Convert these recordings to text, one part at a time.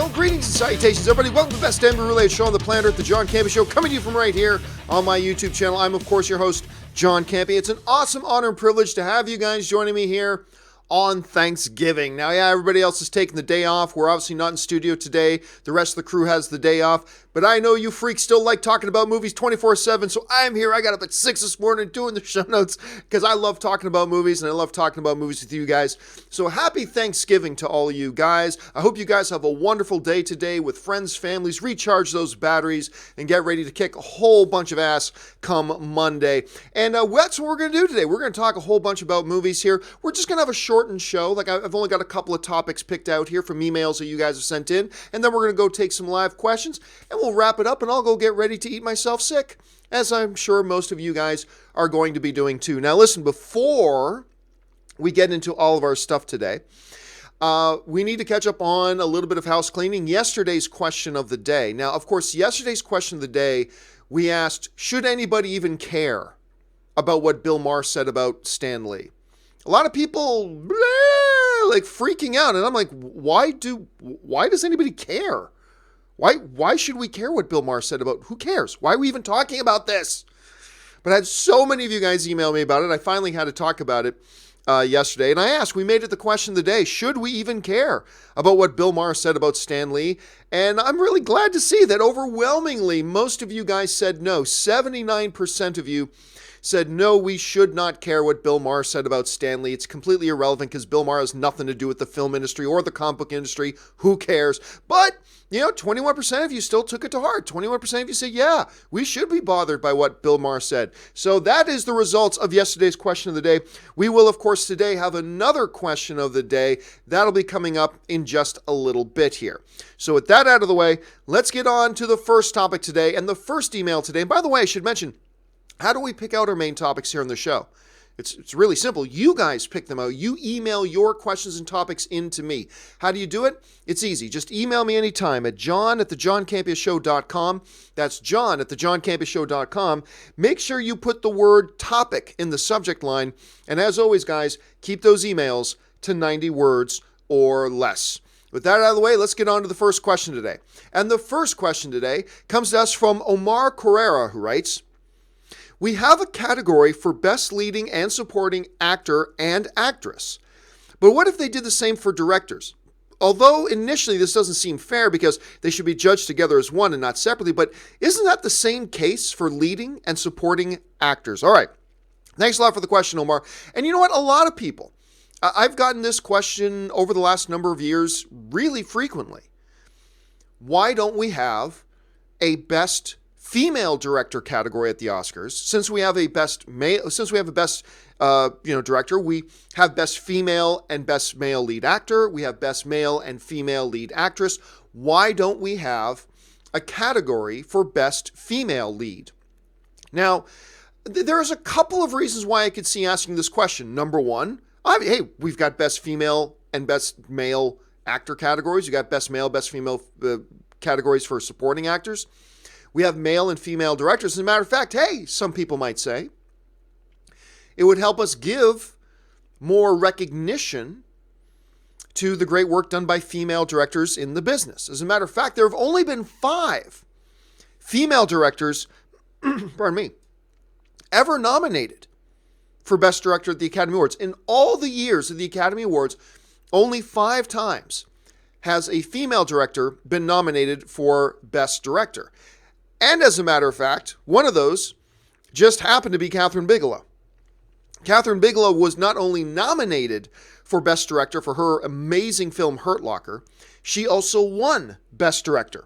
Well, greetings and salutations, everybody. Welcome to the best NBA-related show on the planet Earth, the John Campea Show, coming to you from right here on my YouTube channel. I'm, of course, your host, John Campea. It's an awesome honor and privilege to have you guys joining me here on Thanksgiving. Now, yeah, everybody else is taking the day off. We're obviously not in studio today. The rest of the crew has the day off. But I know you freaks still like talking about movies 24/7, so I'm here. I got up at 6 this morning doing the show notes because I love talking about movies, and I love talking about movies with you guys. So happy Thanksgiving to all of you guys. I hope you guys have a wonderful day today with friends, families, recharge those batteries, and get ready to kick a whole bunch of ass come Monday. And that's what we're going to do today. We're going to talk a whole bunch about movies here. We're just going to have a shortened show. Like, I've only got a couple of topics picked out here from emails that you guys have sent in, and then we're going to go take some live questions, and we'll wrap it up, and I'll go get ready to eat myself sick, as I'm sure most of you guys are going to be doing too. Now listen, before we get into all of our stuff today, we need to catch up on a little bit of house cleaning. Yesterday's question of the day. Now, of course, yesterday's question of the day, we asked, should anybody even care about what Bill Maher said about Stan Lee? A lot of people like freaking out, and I'm like, why does anybody care? Why should we care what Bill Maher said about? Who cares? Why are we even talking about this? But I had so many of you guys email me about it. I finally had to talk about it yesterday. And I asked, we made it the question of the day, should we even care about what Bill Maher said about Stan Lee? And I'm really glad to see that overwhelmingly, most of you guys said no. 79% of you said, no, we should not care what Bill Maher said about Stan Lee. It's completely irrelevant because Bill Maher has nothing to do with the film industry or the comic book industry. Who cares? But, 21% of you still took it to heart. 21% of you said, yeah, we should be bothered by what Bill Maher said. So that is the results of yesterday's question of the day. We will, of course, today have another question of the day. That'll be coming up in just a little bit here. So with that out of the way, let's get on to the first topic today and the first email today. And by the way, I should mention, how do we pick out our main topics here on the show? It's really simple. You guys pick them out. You email your questions and topics into me. How do you do it? It's easy. Just email me anytime at john@thejohncampeashow.com. That's john@thejohncampeashow.com. Make sure you put the word topic in the subject line. And as always, guys, keep those emails to 90 words or less. With that out of the way, let's get on to the first question today. And the first question today comes to us from Omar Carrera, who writes, we have a category for best leading and supporting actor and actress. But what if they did the same for directors? Although initially this doesn't seem fair because they should be judged together as one and not separately, but isn't that the same case for leading and supporting actors? All right. Thanks a lot for the question, Omar. And you know what? A lot of people, I've gotten this question over the last number of years really frequently. Why don't we have a best female director category at the Oscars? Since we have a best director, we have best female and best male lead actor. We have best male and female lead actress. Why don't we have a category for best female lead? Now, there's a couple of reasons why I could see asking this question. Number one, we've got best female and best male actor categories. You got best male, best female categories for supporting actors. We have male and female directors. As a matter of fact, some people might say, it would help us give more recognition to the great work done by female directors in the business. As a matter of fact, there have only been 5 female directors, ever nominated for Best Director at the Academy Awards. In all the years of the Academy Awards, only 5 times has a female director been nominated for Best Director. And as a matter of fact, one of those just happened to be Kathryn Bigelow. Kathryn Bigelow was not only nominated for Best Director for her amazing film Hurt Locker, she also won Best Director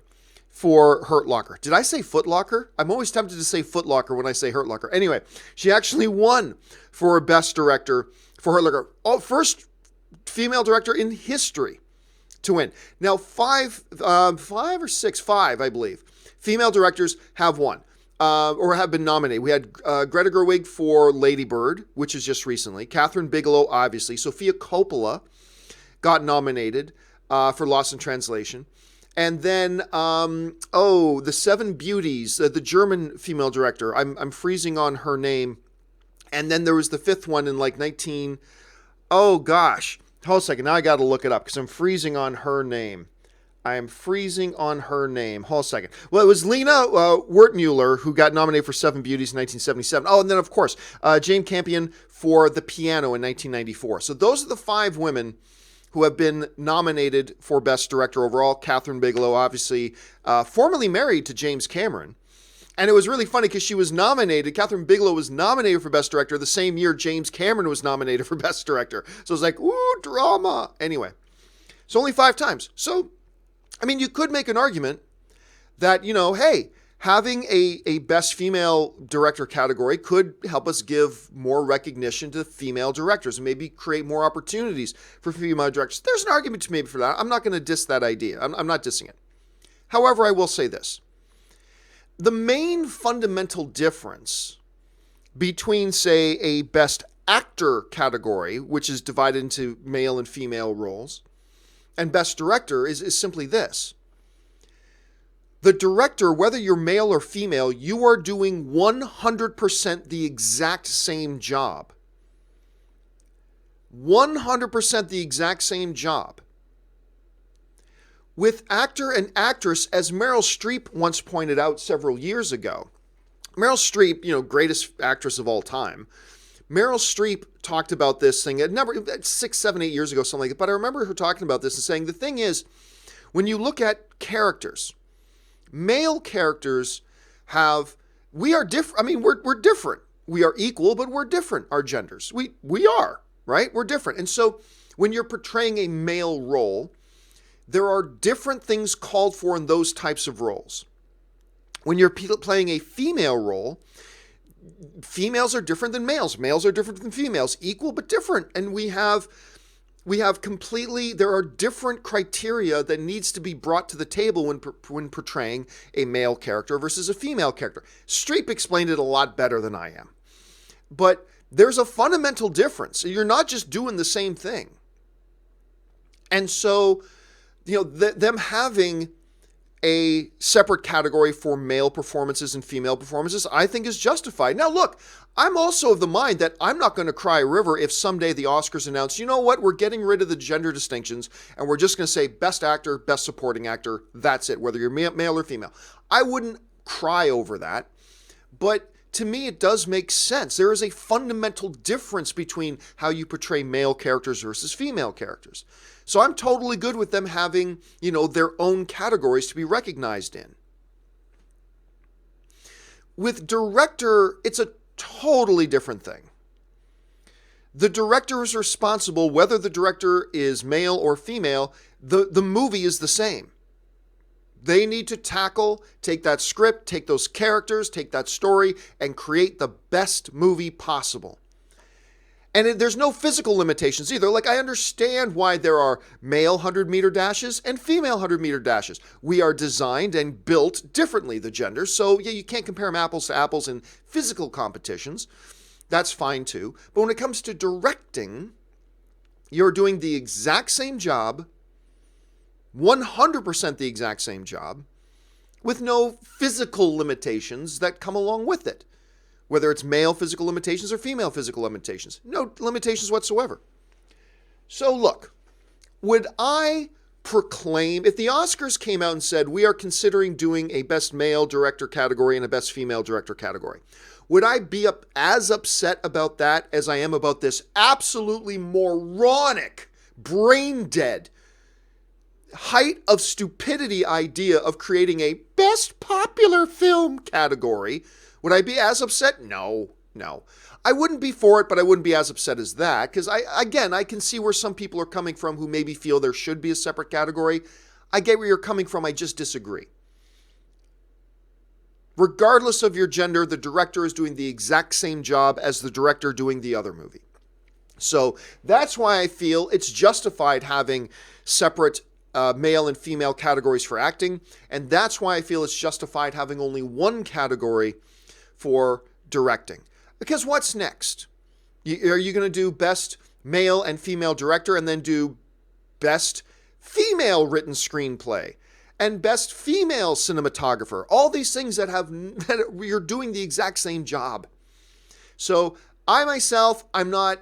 for Hurt Locker. Did I say Foot Locker? I'm always tempted to say Foot Locker when I say Hurt Locker. Anyway, she actually won for Best Director for Hurt Locker. First female director in history to win. Now, 5 or 6, I believe, female directors have won or have been nominated. We had Greta Gerwig for Lady Bird, which is just recently. Kathryn Bigelow, obviously. Sofia Coppola got nominated for Lost in Translation. And then, The Seven Beauties, the German female director. I'm freezing on her name. And then there was the 5th one in like 19... Oh, gosh. Hold a second. Now I got to look it up because I'm freezing on her name. I am freezing on her name. Hold a second. Well, it was Lena Wertmuller who got nominated for Seven Beauties in 1977. Oh, and then, of course, Jane Campion for The Piano in 1994. So those are the 5 women who have been nominated for Best Director overall. Catherine Bigelow, obviously, formerly married to James Cameron. And it was really funny because she was nominated, Catherine Bigelow was nominated for Best Director the same year James Cameron was nominated for Best Director. So it was like, ooh, drama. Anyway, so only 5 times. So, I mean, you could make an argument that, hey, having a Best Female Director category could help us give more recognition to female directors and maybe create more opportunities for female directors. There's an argument to maybe for that. I'm not going to diss that idea. I'm not dissing it. However, I will say this. The main fundamental difference between, say, a Best Actor category, which is divided into male and female roles, and Best Director is simply this. The director, whether you're male or female, you are doing 100% the exact same job. 100% the exact same job. With actor and actress, as Meryl Streep once pointed out several years ago, Meryl Streep, greatest actress of all time, Meryl Streep talked about this thing, 6, 7, 8 years ago, something like that, but I remember her talking about this and saying, the thing is, when you look at characters, male characters we are different. I mean, we're different. We are equal, but we're different, our genders. We are, right? We're different. And so when you're portraying a male role, there are different things called for in those types of roles. When you're playing a female role, females are different than males. Males are different than females. Equal but different. And we have there are different criteria that needs to be brought to the table when portraying a male character versus a female character. Streep explained it a lot better than I am. But there's a fundamental difference. You're not just doing the same thing. And so, them having a separate category for male performances and female performances, I think is justified. Now, look, I'm also of the mind that I'm not going to cry a river if someday the Oscars announce, you know what, we're getting rid of the gender distinctions and we're just going to say Best Actor, Best Supporting Actor, that's it, whether you're male or female. I wouldn't cry over that, but to me, it does make sense. There is a fundamental difference between how you portray male characters versus female characters. So I'm totally good with them having, their own categories to be recognized in. With director, it's a totally different thing. The director is responsible, whether the director is male or female, the movie is the same. They need to take that script, take those characters, take that story, and create the best movie possible. And there's no physical limitations either. Like, I understand why there are male 100-meter dashes and female 100-meter dashes. We are designed and built differently, the genders. So, yeah, you can't compare them apples to apples in physical competitions. That's fine, too. But when it comes to directing, you're doing the exact same job, 100% the exact same job, with no physical limitations that come along with it. Whether it's male physical limitations or female physical limitations. No limitations whatsoever. So look, would I proclaim, if the Oscars came out and said, we are considering doing a Best Male Director category and a Best Female Director category, would I be as upset about that as I am about this absolutely moronic, brain-dead, height of stupidity idea of creating a Best Popular Film category? Would I be as upset? No. I wouldn't be for it, but I wouldn't be as upset as that, because I can see where some people are coming from who maybe feel there should be a separate category. I get where you're coming from, I just disagree. Regardless of your gender, the director is doing the exact same job as the director doing the other movie. So that's why I feel it's justified having separate male and female categories for acting, and that's why I feel it's justified having only one category for directing. Because what's next? Are you going to do Best Male and Female Director and then do Best Female Written Screenplay and Best Female Cinematographer? All these things that you're doing the exact same job. So I myself, I'm not,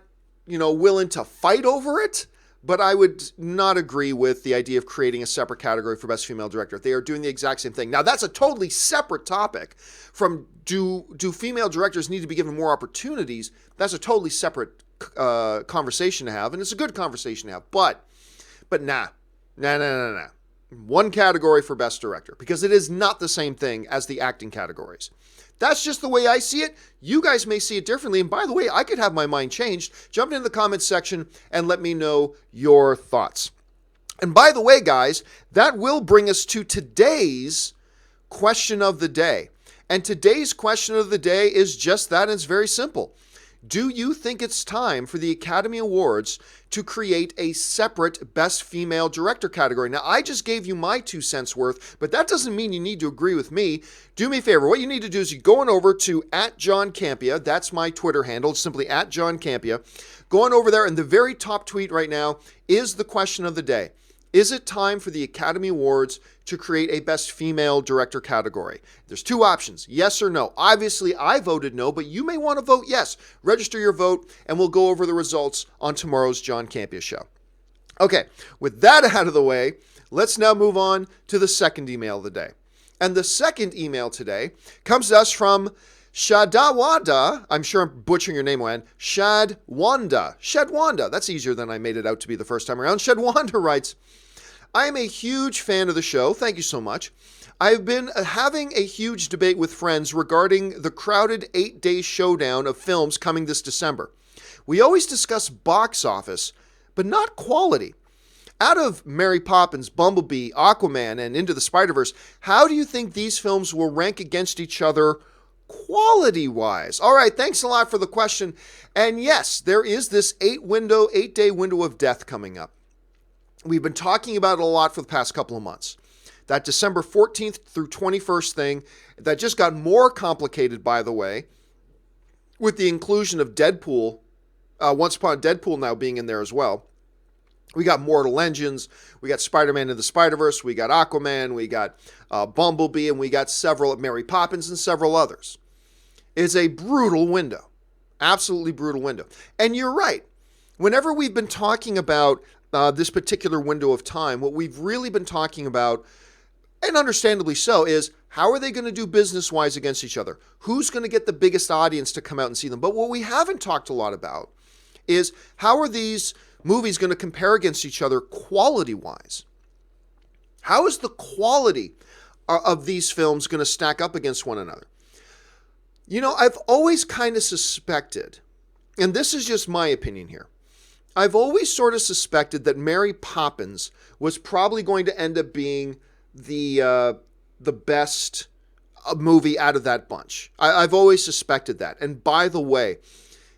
willing to fight over it, but I would not agree with the idea of creating a separate category for Best Female Director. They are doing the exact same thing. Now, that's a totally separate topic from do female directors need to be given more opportunities? That's a totally separate conversation to have, and it's a good conversation to have. But nah. One category for Best Director, because it is not the same thing as the acting categories. That's just the way I see it. You guys may see it differently. And by the way, I could have my mind changed. Jump into the comments section and let me know your thoughts. And by the way, guys, that will bring us to today's question of the day. And today's question of the day is just that, and it's very simple. Do you think it's time for the Academy Awards to create a separate Best Female Director category? Now, I just gave you my 2 cents worth, but that doesn't mean you need to agree with me. Do me a favor. What you need to do is you go on over to @JohnCampea. That's my Twitter handle. It's simply @JohnCampea. Go on over there, and the very top tweet right now is the question of the day. Is it time for the Academy Awards to create a Best Female Director category? There's 2 options, yes or no. Obviously, I voted no, but you may want to vote yes. Register your vote, and we'll go over the results on tomorrow's John Campea Show. Okay, with that out of the way, let's now move on to the second email of the day. And the second email today comes to us from Shadawanda. I'm sure I'm butchering your name, Wan. Shadwanda. That's easier than I made it out to be the first time around. Shadwanda writes, I am a huge fan of the show. Thank you so much. I've been having a huge debate with friends regarding the crowded 8-day showdown of films coming this December. We always discuss box office, but not quality. Out of Mary Poppins, Bumblebee, Aquaman, and Into the Spider-Verse, how do you think these films will rank against each other quality-wise? All right, thanks a lot for the question. And yes, there is this 8-day window of death coming up. We've been talking about it a lot for the past couple of months. That December 14th through 21st thing, that just got more complicated, by the way, with the inclusion of Deadpool, Once Upon a Deadpool now being in there as well. We got Mortal Engines, we got Spider-Man Into the Spider-Verse, we got Aquaman, we got Bumblebee, and we got several Mary Poppins and several others. It's a brutal window. Absolutely brutal window. And you're right. Whenever we've been talking about this particular window of time, what we've really been talking about, and understandably so, is how are they going to do business-wise against each other? Who's going to get the biggest audience to come out and see them? But what we haven't talked a lot about is how are these movies going to compare against each other quality-wise? How is the quality of these films going to stack up against one another? You know, I've always kind of suspected, and this is just my opinion here, I've always sort of suspected that Mary Poppins was probably going to end up being the best movie out of that bunch. I've always suspected that. And by the way,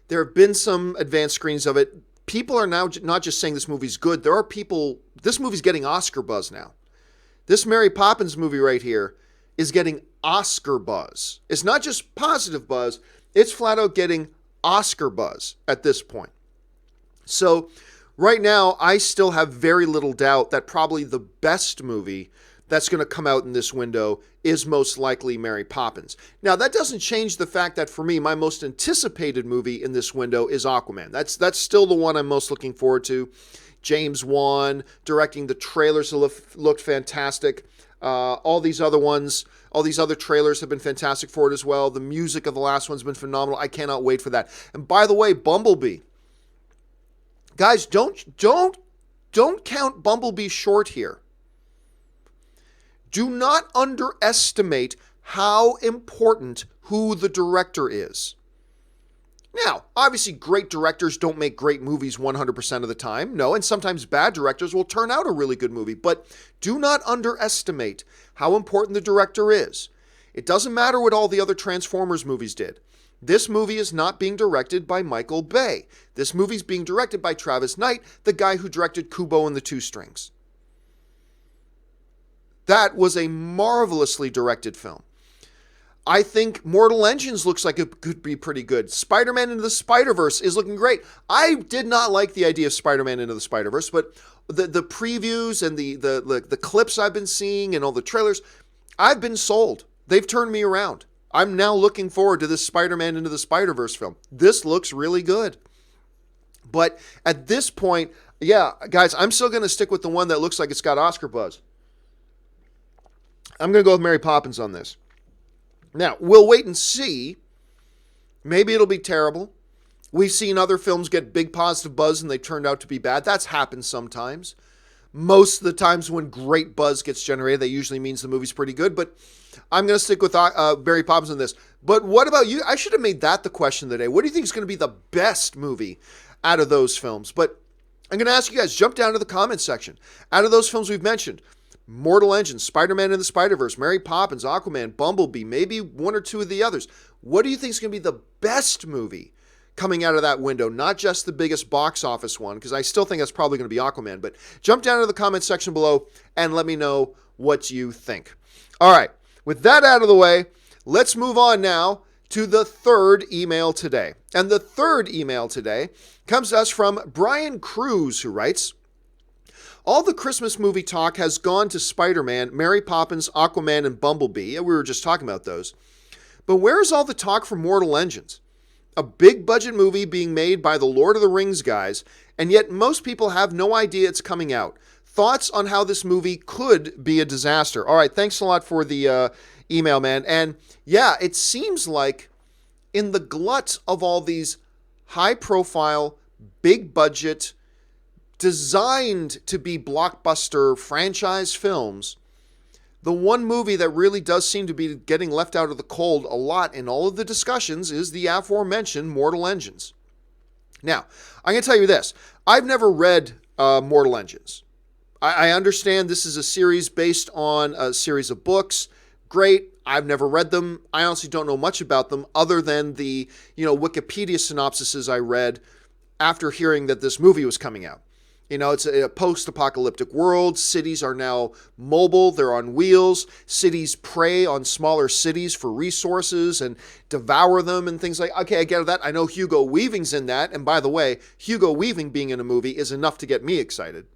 there have been some advanced screenings of it. People are now not just saying this movie's good. There are people, this movie's getting Oscar buzz now. This Mary Poppins movie right here is getting Oscar buzz. It's not just positive buzz, it's flat out getting Oscar buzz at this point. So right now, I still have very little doubt that probably the best movie that's going to come out in this window is most likely Mary Poppins. Now, that doesn't change the fact that for me, my most anticipated movie in this window is Aquaman. That's still the one I'm most looking forward to. James Wan directing, the trailers looked fantastic. All these other ones, all these other trailers have been fantastic for it as well. The music of the last one's been phenomenal. I cannot wait for that. And by the way, Bumblebee. Guys, don't count Bumblebee short here. Do not underestimate how important who the director is. Now, obviously, great directors don't make great movies 100% of the time. No, and sometimes bad directors will turn out a really good movie. But do not underestimate how important the director is. It doesn't matter what all the other Transformers movies did. This movie is not being directed by Michael Bay. This movie's being directed by Travis Knight, the guy who directed Kubo and the Two Strings. That was a marvelously directed film. I think Mortal Engines looks like it could be pretty good. Spider-Man Into the Spider-Verse is looking great. I did not like the idea of Spider-Man Into the Spider-Verse, but the previews and the clips I've been seeing and all the trailers, I've been sold. They've turned me around. I'm now looking forward to this Spider-Man Into the Spider-Verse film. This looks really good. But at this point, yeah, guys, I'm still going to stick with the one that looks like it's got Oscar buzz. I'm going to go with Mary Poppins on this. Now, we'll wait and see. Maybe it'll be terrible. We've seen other films get big positive buzz and they turned out to be bad. That's happened sometimes. Most of the times when great buzz gets generated, that usually means the movie's pretty good. But I'm going to stick with Mary Poppins on this. But what about you? I should have made that the question of the day. What do you think is going to be the best movie out of those films? But I'm going to ask you guys, jump down to the comments section. Out of those films we've mentioned, Mortal Engines, Spider-Man and the Spider-Verse, Mary Poppins, Aquaman, Bumblebee, maybe one or two of the others. What do you think is going to be the best movie coming out of that window? Not just the biggest box office one, because I still think that's probably going to be Aquaman. But jump down to the comments section below and let me know what you think. All right, with that out of the way, let's move on now to the third email today. And the third email today comes to us from Brian Cruz, who writes, all the Christmas movie talk has gone to Spider-Man, Mary Poppins, Aquaman, and Bumblebee. We were just talking about those. But where's all the talk for Mortal Engines? A big budget movie being made by the Lord of the Rings guys, and yet most people have no idea it's coming out. Thoughts on how this movie could be a disaster? All right, thanks a lot for the email, man. And yeah, it seems like in the glut of all these high-profile, big-budget, designed to be blockbuster franchise films, the one movie that really does seem to be getting left out of the cold a lot in all of the discussions is the aforementioned Mortal Engines. Now, I'm going to tell you this. I've never read Mortal Engines. I understand this is a series based on a series of books. Great. I've never read them. I honestly don't know much about them other than the, Wikipedia synopsises I read after hearing that this movie was coming out. It's a post-apocalyptic world. Cities are now mobile. They're on wheels. Cities prey on smaller cities for resources and devour them and things like, okay, I get that. I know Hugo Weaving's in that. And by the way, Hugo Weaving being in a movie is enough to get me excited.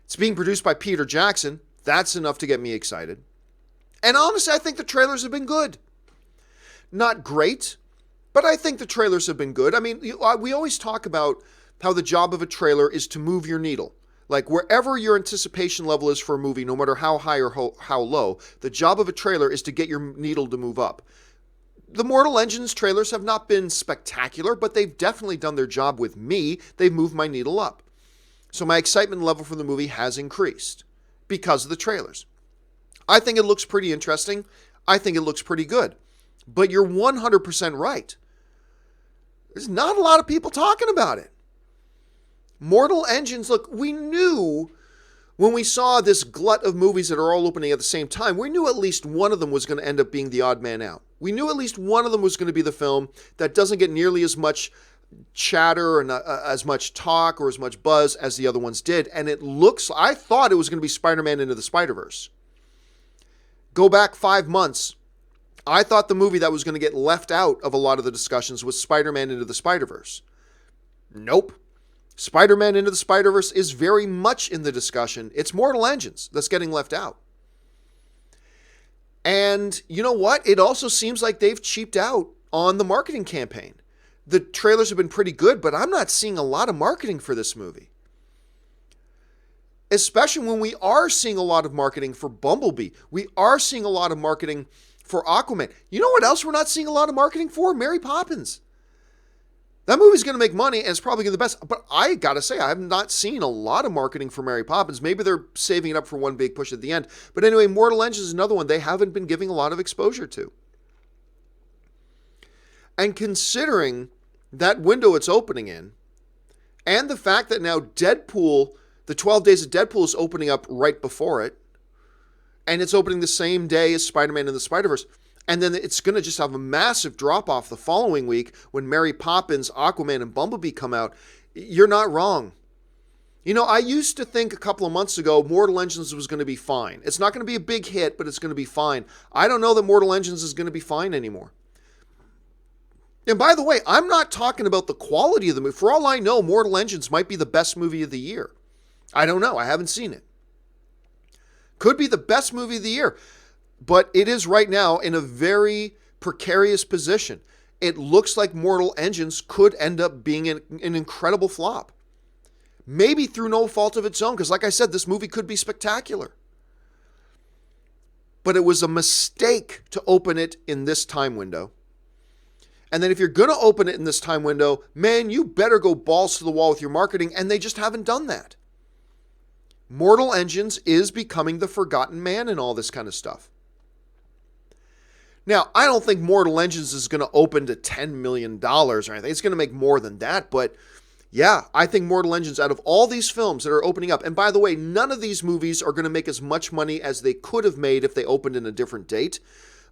It's being produced by Peter Jackson. That's enough to get me excited. And honestly, I think the trailers have been good. Not great, but I think the trailers have been good. I mean, we always talk about how the job of a trailer is to move your needle. Like wherever your anticipation level is for a movie, no matter how high or how low, the job of a trailer is to get your needle to move up. The Mortal Engines trailers have not been spectacular, but they've definitely done their job with me. They've moved my needle up. So my excitement level for the movie has increased because of the trailers. I think it looks pretty interesting. I think it looks pretty good. But you're 100% right. There's not a lot of people talking about it. Mortal Engines, look, we knew when we saw this glut of movies that are all opening at the same time, we knew at least one of them was going to end up being the odd man out. We knew at least one of them was going to be the film that doesn't get nearly as much chatter and as much talk or as much buzz as the other ones did. And I thought it was going to be Spider-Man Into the Spider-Verse. Go back 5 months. I thought the movie that was going to get left out of a lot of the discussions was Spider-Man Into the Spider-Verse. Nope. Spider-Man Into the Spider-Verse is very much in the discussion. It's Mortal Engines that's getting left out. And you know what? It also seems like they've cheaped out on the marketing campaign. The trailers have been pretty good, but I'm not seeing a lot of marketing for this movie. Especially when we are seeing a lot of marketing for Bumblebee. We are seeing a lot of marketing for Aquaman. You know what else we're not seeing a lot of marketing for? Mary Poppins. That movie's going to make money and it's probably going to be the best. But I got to say, I have not seen a lot of marketing for Mary Poppins. Maybe they're saving it up for one big push at the end. But anyway, Mortal Engines is another one they haven't been giving a lot of exposure to. And considering that window it's opening in, and the fact that now Deadpool, the 12 Days of Deadpool is opening up right before it, and it's opening the same day as Spider-Man and the Spider-Verse, and then it's going to just have a massive drop-off the following week when Mary Poppins, Aquaman, and Bumblebee come out. You're not wrong. I used to think a couple of months ago Mortal Engines was going to be fine. It's not going to be a big hit, but it's going to be fine. I don't know that Mortal Engines is going to be fine anymore. And by the way, I'm not talking about the quality of the movie. For all I know, Mortal Engines might be the best movie of the year. I don't know. I haven't seen it. Could be the best movie of the year. But it is right now in a very precarious position. it looks like Mortal Engines could end up being an incredible flop. Maybe through no fault of its own, because like I said, this movie could be spectacular. But it was a mistake to open it in this time window. And then if you're going to open it in this time window, man, you better go balls to the wall with your marketing, and they just haven't done that. Mortal Engines is becoming the forgotten man and all this kind of stuff. Now, I don't think Mortal Engines is going to open to $10 million or anything. It's going to make more than that, but yeah, I think Mortal Engines, out of all these films that are opening up, and by the way, none of these movies are going to make as much money as they could have made if they opened in a different date,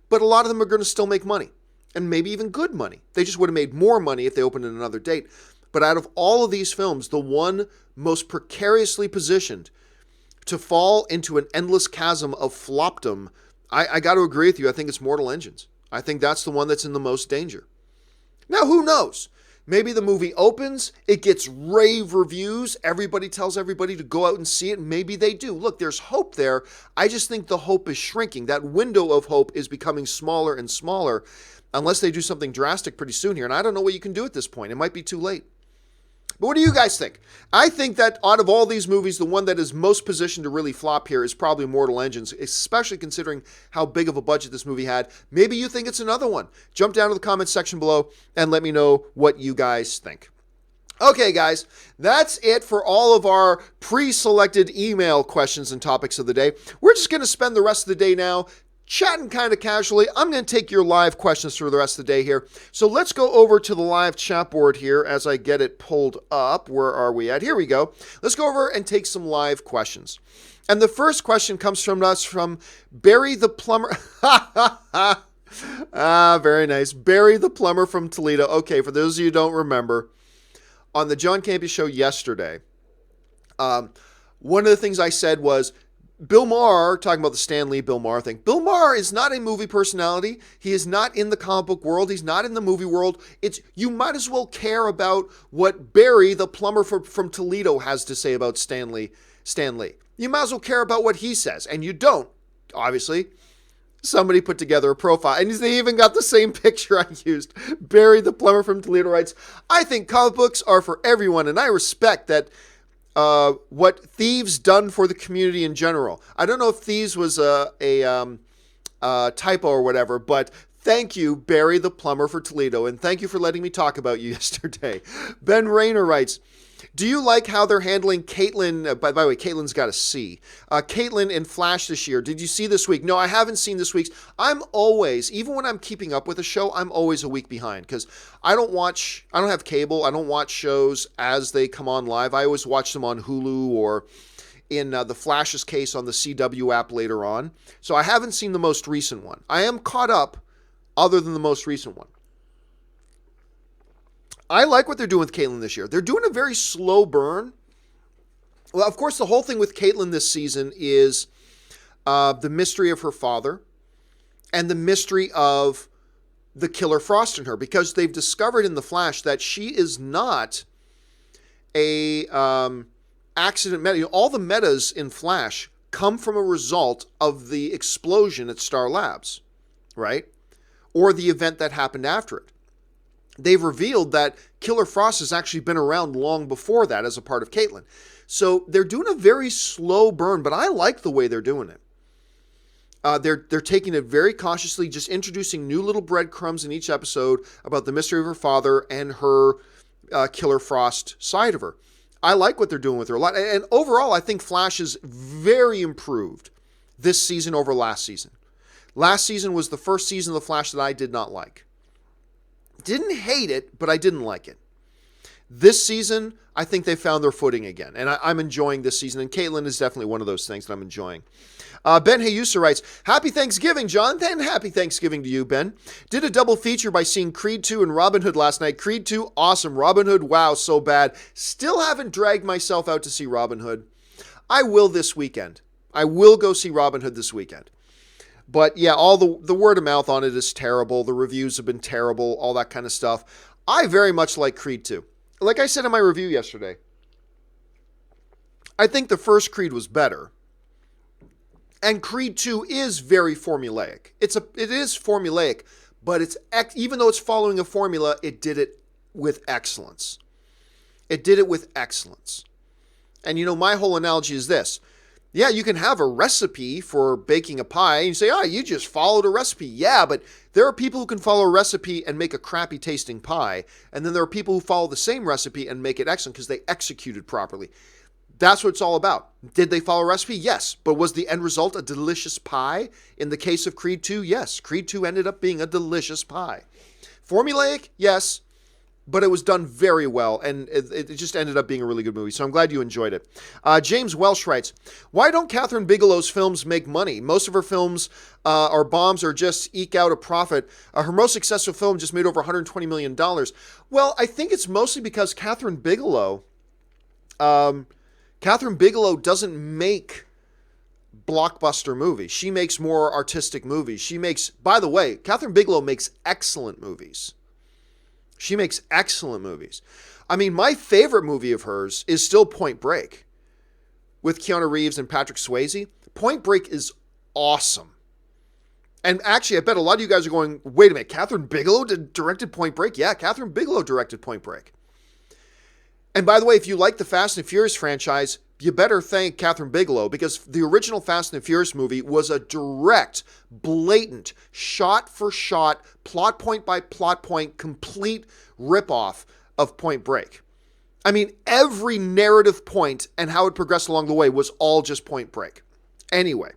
but a lot of them are going to still make money, and maybe even good money. They just would have made more money if they opened in another date. But out of all of these films, the one most precariously positioned to fall into an endless chasm of flopdom, I got to agree with you. I think it's Mortal Engines. I think that's the one that's in the most danger. Now, who knows? Maybe the movie opens, it gets rave reviews, everybody tells everybody to go out and see it, and maybe they do. Look, there's hope there. I just think the hope is shrinking. That window of hope is becoming smaller and smaller unless they do something drastic pretty soon here. And I don't know what you can do at this point. It might be too late. But what do you guys think? I think that out of all these movies, the one that is most positioned to really flop here is probably Mortal Engines, especially considering how big of a budget this movie had. Maybe you think it's another one. Jump down to the comments section below and let me know what you guys think. Okay, guys, that's it for all of our pre-selected email questions and topics of the day. We're just going to spend the rest of the day now chatting kind of casually. I'm going to take your live questions for the rest of the day here. So let's go over to the live chat board here as I get it pulled up. Where are we at? Here we go. Let's go over and take some live questions. And the first question comes from us from Barry the Plumber. Very nice. Barry the Plumber from Toledo. Okay, for those of you who don't remember, on the John Campea Show yesterday, one of the things I said was, Bill Maher, talking about the Stan Lee Bill Maher thing. Bill Maher is not a movie personality. He is not in the comic book world. He's not in the movie world. You might as well care about what Barry, the plumber from Toledo, has to say about Stan Lee. You might as well care about what he says. And you don't, obviously. Somebody put together a profile. And they even got the same picture I used. Barry, the plumber from Toledo, writes, I think comic books are for everyone, and I respect that what Thieves done for the community in general. I don't know if Thieves was a typo or whatever, but thank you, Barry the Plumber for Toledo, and thank you for letting me talk about you yesterday. Ben Rayner writes, do you like how they're handling Caitlin? By the way, Caitlin's got a C. Caitlin in Flash this year. Did you see this week? No, I haven't seen this week's. I'm always, even when I'm keeping up with a show, I'm always a week behind because I don't have cable. I don't watch shows as they come on live. I always watch them on Hulu or in the Flash's case on the CW app later on. So I haven't seen the most recent one. I am caught up other than the most recent one. I like what they're doing with Caitlin this year. They're doing a very slow burn. Well, of course, the whole thing with Caitlin this season is the mystery of her father and the mystery of the killer Frost in her, because they've discovered in The Flash that she is not a accident meta. All the metas in Flash come from a result of the explosion at Star Labs, right? Or the event that happened after it. They've revealed that Killer Frost has actually been around long before that as a part of Caitlin. So they're doing a very slow burn, but I like the way they're doing it. They're taking it very cautiously, just introducing new little breadcrumbs in each episode about the mystery of her father and her Killer Frost side of her. I like what they're doing with her a lot. And overall, I think Flash is very improved this season over last season. Last season was the first season of The Flash that I did not like. Didn't hate it, but I didn't like it. This season, I think they found their footing again, and I'm enjoying this season, and Caitlin is definitely one of those things that I'm enjoying. Ben Hayusa writes, Happy Thanksgiving, John. And happy Thanksgiving to you, Ben. Did a double feature by seeing Creed 2 and Robin Hood last night. Creed 2, awesome. Robin Hood, wow, so bad. Still haven't dragged myself out to see Robin Hood. I will this weekend. I will go see Robin Hood this weekend. But yeah, all the word of mouth on it is terrible. The reviews have been terrible, all that kind of stuff. I very much like Creed 2. Like I said in my review yesterday, I think the first Creed was better. And Creed 2 is very formulaic. It is formulaic, but even though it's following a formula, it did it with excellence. It did it with excellence. And my whole analogy is this. Yeah, you can have a recipe for baking a pie and you say, you just followed a recipe. Yeah, but there are people who can follow a recipe and make a crappy tasting pie. And then there are people who follow the same recipe and make it excellent because they executed properly. That's what it's all about. Did they follow a recipe? Yes. But was the end result a delicious pie? In the case of Creed 2, yes. Creed 2 ended up being a delicious pie. Formulaic? Yes. But it was done very well, and it just ended up being a really good movie. So I'm glad you enjoyed it. James Welsh writes, why don't Catherine Bigelow's films make money? Most of her films are bombs or just eke out a profit. Her most successful film just made over $120 million. Well, I think it's mostly because Catherine Bigelow doesn't make blockbuster movies. She makes more artistic movies. By the way, Catherine Bigelow makes excellent movies. She makes excellent movies. I mean, my favorite movie of hers is still Point Break with Keanu Reeves and Patrick Swayze. Point Break is awesome. And actually, I bet a lot of you guys are going, wait a minute, Catherine Bigelow directed Point Break? Yeah, Catherine Bigelow directed Point Break. And by the way, if you like the Fast and Furious franchise, you better thank Catherine Bigelow, because the original Fast and Furious movie was a direct, blatant, shot-for-shot, plot point by plot point, complete ripoff of Point Break. I mean, every narrative point and how it progressed along the way was all just Point Break. Anyway,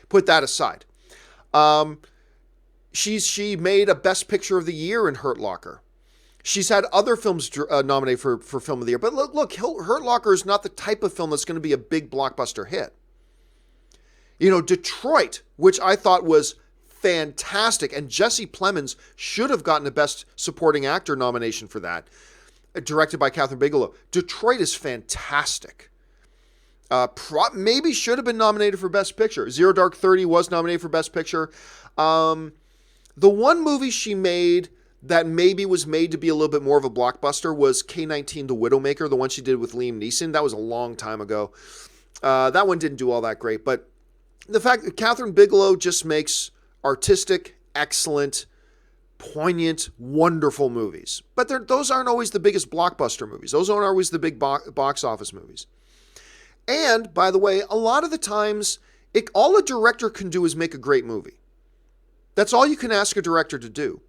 put that aside. She made a Best Picture of the Year in Hurt Locker. She's had other films nominated for Film of the Year. But look, Hurt Locker is not the type of film that's going to be a big blockbuster hit. Detroit, which I thought was fantastic, and Jesse Plemons should have gotten a Best Supporting Actor nomination for that, directed by Catherine Bigelow. Detroit is fantastic. Maybe should have been nominated for Best Picture. Zero Dark 30 was nominated for Best Picture. The one movie she made that maybe was made to be a little bit more of a blockbuster was K-19 The Widowmaker, the one she did with Liam Neeson. That was a long time ago. That one didn't do all that great. But the fact that Catherine Bigelow just makes artistic, excellent, poignant, wonderful movies. But those aren't always the biggest blockbuster movies. Those aren't always the big box office movies. And, by the way, a lot of the times, all a director can do is make a great movie. That's all you can ask a director to do.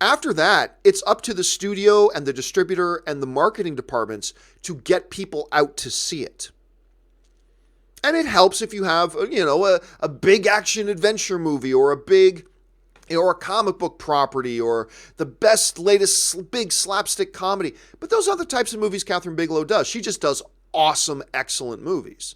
After that, it's up to the studio and the distributor and the marketing departments to get people out to see it. And it helps if you have, a big action adventure movie or a comic book property or the best, latest big slapstick comedy. But those are the types of movies Catherine Bigelow does. She just does awesome, excellent movies.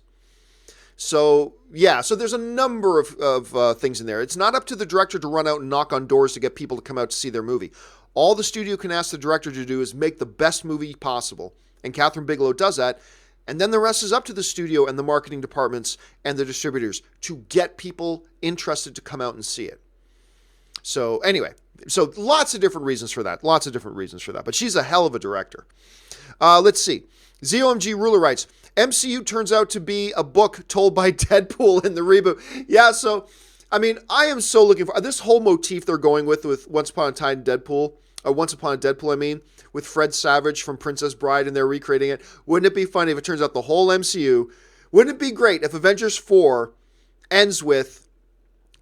So there's a number of things in there. It's not up to the director to run out and knock on doors to get people to come out to see their movie. All the studio can ask the director to do is make the best movie possible. And Catherine Bigelow does that. And then the rest is up to the studio and the marketing departments and the distributors to get people interested to come out and see it. So anyway, lots of different reasons for that. But she's a hell of a director. Let's see. ZOMG Ruler writes, MCU turns out to be a book told by Deadpool in the reboot. Yeah, so, I mean, I am so looking for this whole motif they're going with Once Upon a Deadpool, with Fred Savage from Princess Bride, and they're recreating it. Wouldn't it be funny if it turns out the whole MCU, wouldn't it be great if Avengers 4 ends with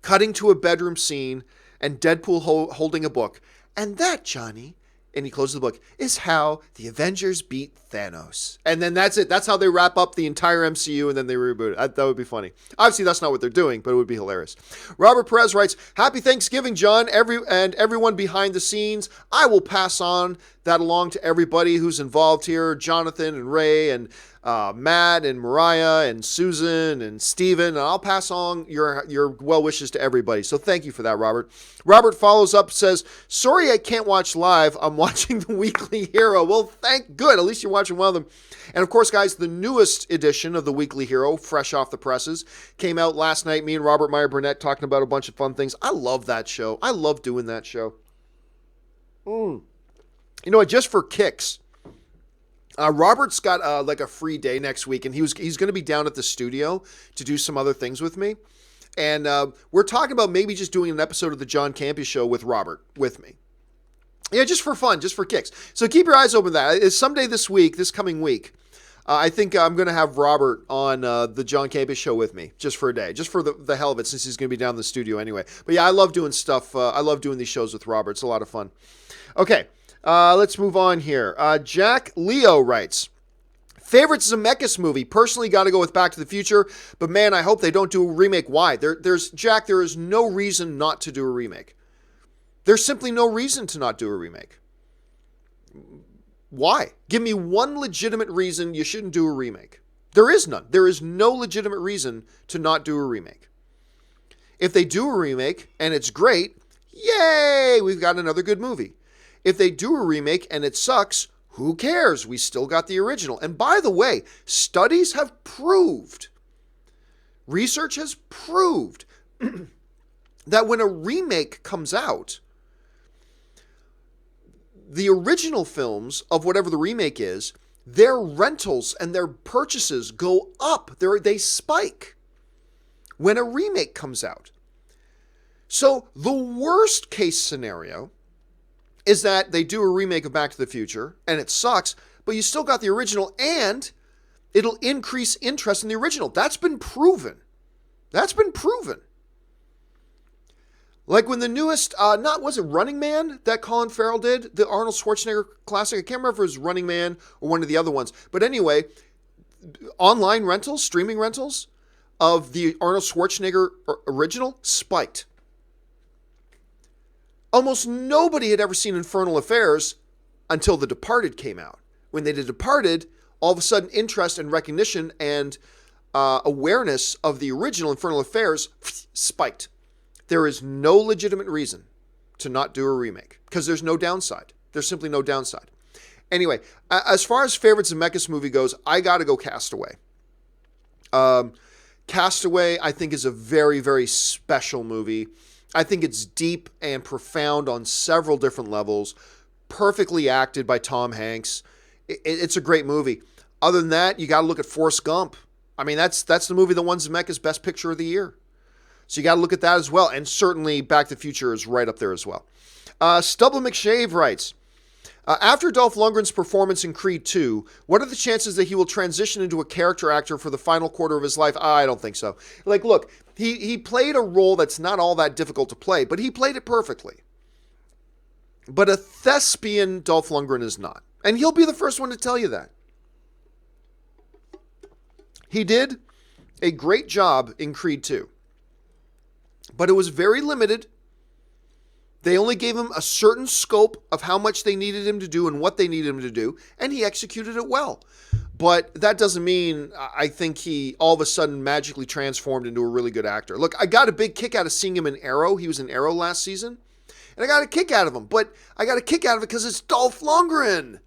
cutting to a bedroom scene and Deadpool holding a book, and that, Johnny, and he closes the book, is how the Avengers beat Thanos. And then that's it. That's how they wrap up the entire MCU, and then they reboot it. That would be funny. Obviously, that's not what they're doing, but it would be hilarious. Robert Perez writes, Happy Thanksgiving, John, and everyone behind the scenes. I will pass on that along to everybody who's involved here, Jonathan and Ray and Matt and Mariah and Susan and Steven, and I'll pass on your well wishes to everybody. So thank you for that, Robert. Robert follows up, says, sorry I can't watch live. I'm watching the Weekly Hero. Well, thank good. At least you're watching one of them. And of course, guys, the newest edition of the Weekly Hero, fresh off the presses, came out last night. Me and Robert Meyer Burnett talking about a bunch of fun things. I love that show. I love doing that show. You know what, just for kicks, Robert's got like a free day next week, and he's going to be down at the studio to do some other things with me. And we're talking about maybe just doing an episode of the John Campea Show with Robert with me. Yeah, just for fun, just for kicks. So keep your eyes open to that. It's someday this week, this coming week. I think I'm going to have Robert on the John Campea Show with me just for a day, just for the hell of it, since he's going to be down in the studio anyway. But yeah, I love doing stuff. I love doing these shows with Robert. It's a lot of fun. Okay, let's move on here. Jack Leo writes, favorite Zemeckis movie? Personally, got to go with Back to the Future. But man, I hope they don't do a remake. Why? There is no reason not to do a remake. There's simply no reason to not do a remake. Why? Give me one legitimate reason you shouldn't do a remake. There is none. There is no legitimate reason to not do a remake. If they do a remake and it's great, yay, we've got another good movie. If they do a remake and it sucks, who cares? We still got the original. And by the way, studies have proved, research has proved that when a remake comes out, the original films of whatever the remake is, their rentals and their purchases go up. They spike when a remake comes out. So the worst case scenario is that they do a remake of Back to the Future and it sucks, but you still got the original and it'll increase interest in the original. That's been proven. That's been proven. Like when the newest, was it Running Man that Colin Farrell did? The Arnold Schwarzenegger classic? I can't remember if it was Running Man or one of the other ones. But anyway, online rentals, streaming rentals of the Arnold Schwarzenegger original spiked. Almost nobody had ever seen Infernal Affairs until The Departed came out. When they did Departed, all of a sudden interest and recognition and awareness of the original Infernal Affairs spiked. There is no legitimate reason to not do a remake because there's no downside. There's simply no downside. Anyway, as far as favorite Zemeckis movie goes, I got to go Castaway. Castaway, I think, is a very, very special movie. I think it's deep and profound on several different levels, perfectly acted by Tom Hanks. It's a great movie. Other than that, you got to look at Forrest Gump. I mean, that's the movie that won Zemeckis Best Picture of the Year. So you got to look at that as well. And certainly Back to the Future is right up there as well. Stubble McShave writes, after Dolph Lundgren's performance in Creed 2, what are the chances that he will transition into a character actor for the final quarter of his life? I don't think so. Like, look, he played a role that's not all that difficult to play, but he played it perfectly. But a thespian Dolph Lundgren is not. And he'll be the first one to tell you that. He did a great job in Creed 2. But it was very limited. They only gave him a certain scope of how much they needed him to do and what they needed him to do, and he executed it well. But that doesn't mean I think he all of a sudden magically transformed into a really good actor. Look, I got a big kick out of seeing him in Arrow. He was in Arrow last season, and I got a kick out of him. But I got a kick out of it because it's Dolph Lundgren.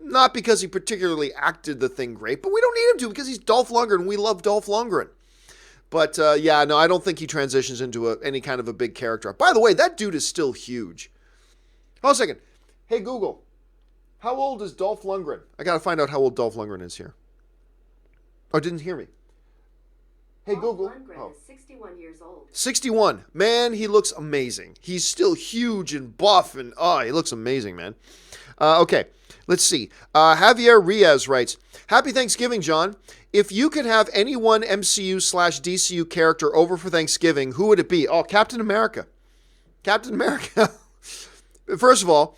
Not because he particularly acted the thing great, but we don't need him to because he's Dolph Lundgren. We love Dolph Lundgren. But, yeah, no, I don't think he transitions into any kind of a big character. By the way, that dude is still huge. Hold on a second. Hey, Google, how old is Dolph Lundgren? I got to find out how old Dolph Lundgren is here. Oh, didn't hear me. Hey, Dolph Google. Lundgren is 61 years old. 61. Man, he looks amazing. He's still huge and buff, and, he looks amazing, man. Okay, let's see. Javier Riaz writes, Happy Thanksgiving, John. If you could have any one MCU/DCU character over for Thanksgiving, who would it be? Oh, Captain America. Captain America. First of all,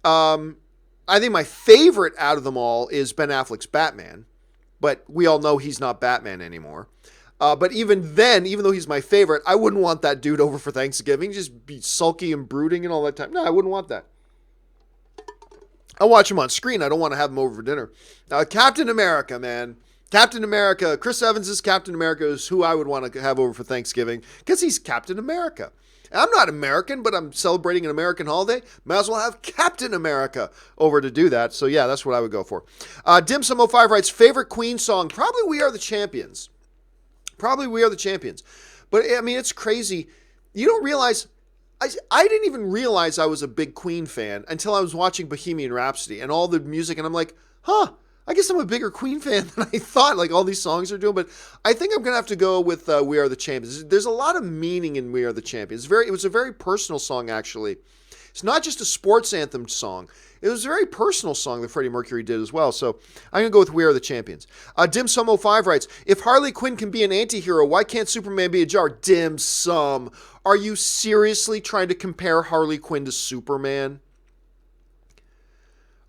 I think my favorite out of them all is Ben Affleck's Batman. But we all know he's not Batman anymore. But even then, even though he's my favorite, I wouldn't want that dude over for Thanksgiving. Just be sulky and brooding and all that time. No, I wouldn't want that. I'll watch him on screen. I don't want to have him over for dinner. Captain America, man. Captain America. Chris Evans' Captain America is who I would want to have over for Thanksgiving because he's Captain America. I'm not American, but I'm celebrating an American holiday. Might as well have Captain America over to do that. So, yeah, that's what I would go for. Dim-Sum05 writes, favorite Queen song? Probably We Are the Champions. Probably We Are the Champions. But, I mean, it's crazy. You don't realize... I didn't even realize I was a big Queen fan until I was watching Bohemian Rhapsody and all the music, and I'm like, I guess I'm a bigger Queen fan than I thought, like all these songs are doing, but I think I'm going to have to go with We Are the Champions. There's a lot of meaning in We Are the Champions. It was a very personal song, actually. It's not just a sports anthem song. It was a very personal song that Freddie Mercury did as well. So I'm going to go with We Are the Champions. Dim Sum 05 writes, if Harley Quinn can be an anti-hero, why can't Superman be a jar? Dim Sum. Are you seriously trying to compare Harley Quinn to Superman?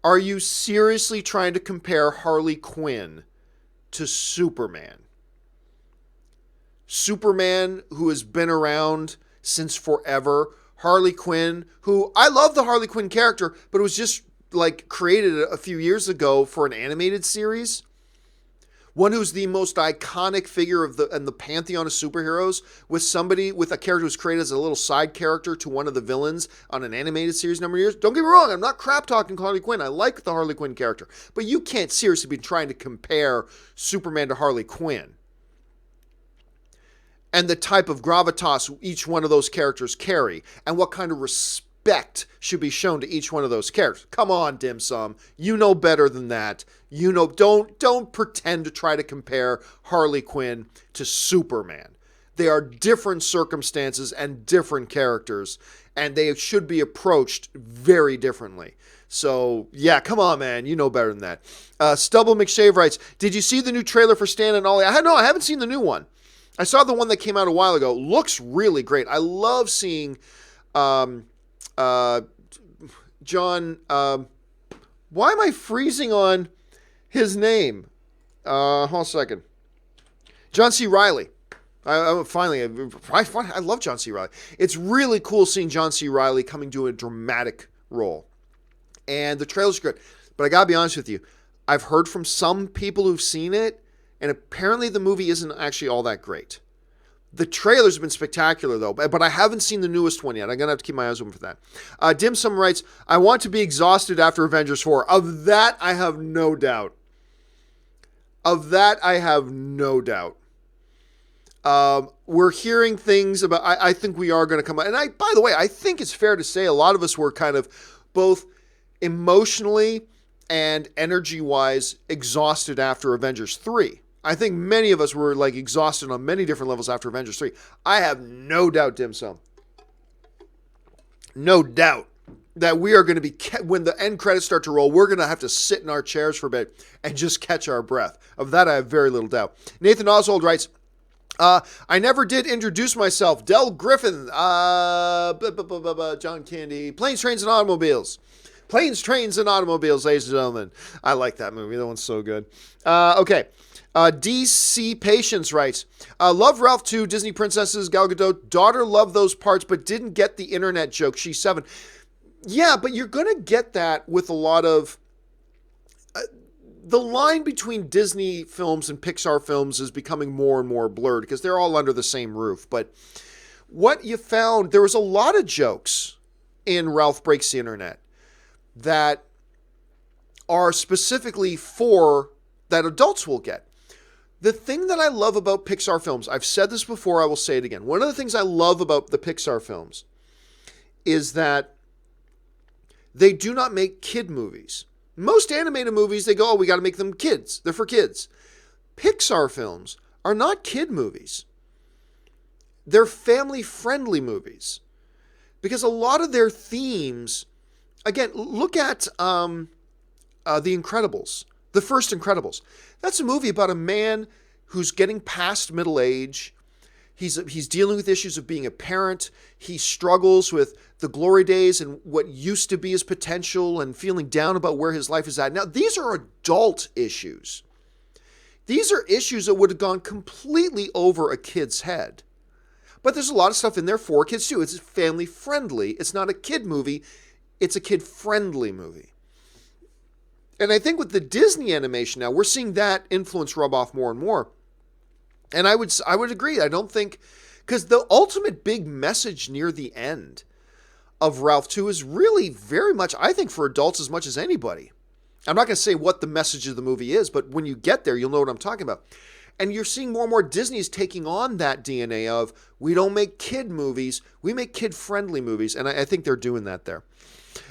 Are you seriously trying to compare Harley Quinn to Superman? Superman, who has been around since forever. Harley Quinn, who I love the Harley Quinn character, but it was just like created a few years ago for an animated series. One who's the most iconic figure of the pantheon of superheroes, with a character who's created as a little side character to one of the villains on an animated series number of years. Don't get me wrong, I'm not crap talking Harley Quinn. I like the Harley Quinn character, but you can't seriously be trying to compare Superman to Harley Quinn. And the type of gravitas each one of those characters carry, and what kind of respect should be shown to each one of those characters. Come on, Dim Sum. You know better than that. You know, don't pretend to try to compare Harley Quinn to Superman. They are different circumstances and different characters, and they should be approached very differently. So, yeah, come on, man. You know better than that. Stubble McShave writes, did you see the new trailer for Stan and Ollie? I haven't seen the new one. I saw the one that came out a while ago. Looks really great. I love seeing John. Why am I freezing on his name? Hold on a second. John C. Reilly. I love John C. Reilly. It's really cool seeing John C. Reilly coming to a dramatic role. And the trailer's good. But I got to be honest with you. I've heard from some people who've seen it, and apparently the movie isn't actually all that great. The trailers have been spectacular, though, but I haven't seen the newest one yet. I'm going to have to keep my eyes open for that. Dim Sum writes, I want to be exhausted after Avengers 4. Of that, I have no doubt. We're hearing things about, I think we are going to come out. And by the way, I think it's fair to say a lot of us were kind of both emotionally and energy-wise exhausted after Avengers 3. I think many of us were like exhausted on many different levels after Avengers 3. I have no doubt, Dim Sum, no doubt that we are going to be, when the end credits start to roll, we're going to have to sit in our chairs for a bit and just catch our breath. Of that, I have very little doubt. Nathan Oswald writes, I never did introduce myself. Del Griffin, John Candy, Planes, Trains, and Automobiles. Planes, Trains, and Automobiles, ladies and gentlemen. I like that movie. That one's so good. Okay. DC Patience writes, love Ralph 2, Disney Princesses, Gal Gadot. Daughter loved those parts, but didn't get the internet joke. She's 7. Yeah, but you're going to get that with a lot of... the line between Disney films and Pixar films is becoming more and more blurred because they're all under the same roof. But what you found, there was a lot of jokes in Ralph Breaks the Internet that are specifically for that adults will get. The thing that I love about Pixar films, I've said this before, I will say it again. One of the things I love about the Pixar films is that they do not make kid movies. Most animated movies, they go, oh, we got to make them kids. They're for kids. Pixar films are not kid movies. They're family-friendly movies. Because a lot of their themes, again, look at The Incredibles, the first Incredibles. That's a movie about a man who's getting past middle age. He's dealing with issues of being a parent. He struggles with the glory days and what used to be his potential and feeling down about where his life is at. Now, these are adult issues. These are issues that would have gone completely over a kid's head. But there's a lot of stuff in there for kids too. It's family friendly. It's not a kid movie. It's a kid friendly movie. And I think with the Disney animation now, we're seeing that influence rub off more and more. And I would agree. I don't think, because the ultimate big message near the end of Ralph 2 is really very much, I think, for adults as much as anybody. I'm not going to say what the message of the movie is, but when you get there, you'll know what I'm talking about. And you're seeing more and more Disney's taking on that DNA of, we don't make kid movies, we make kid-friendly movies. And I think they're doing that there.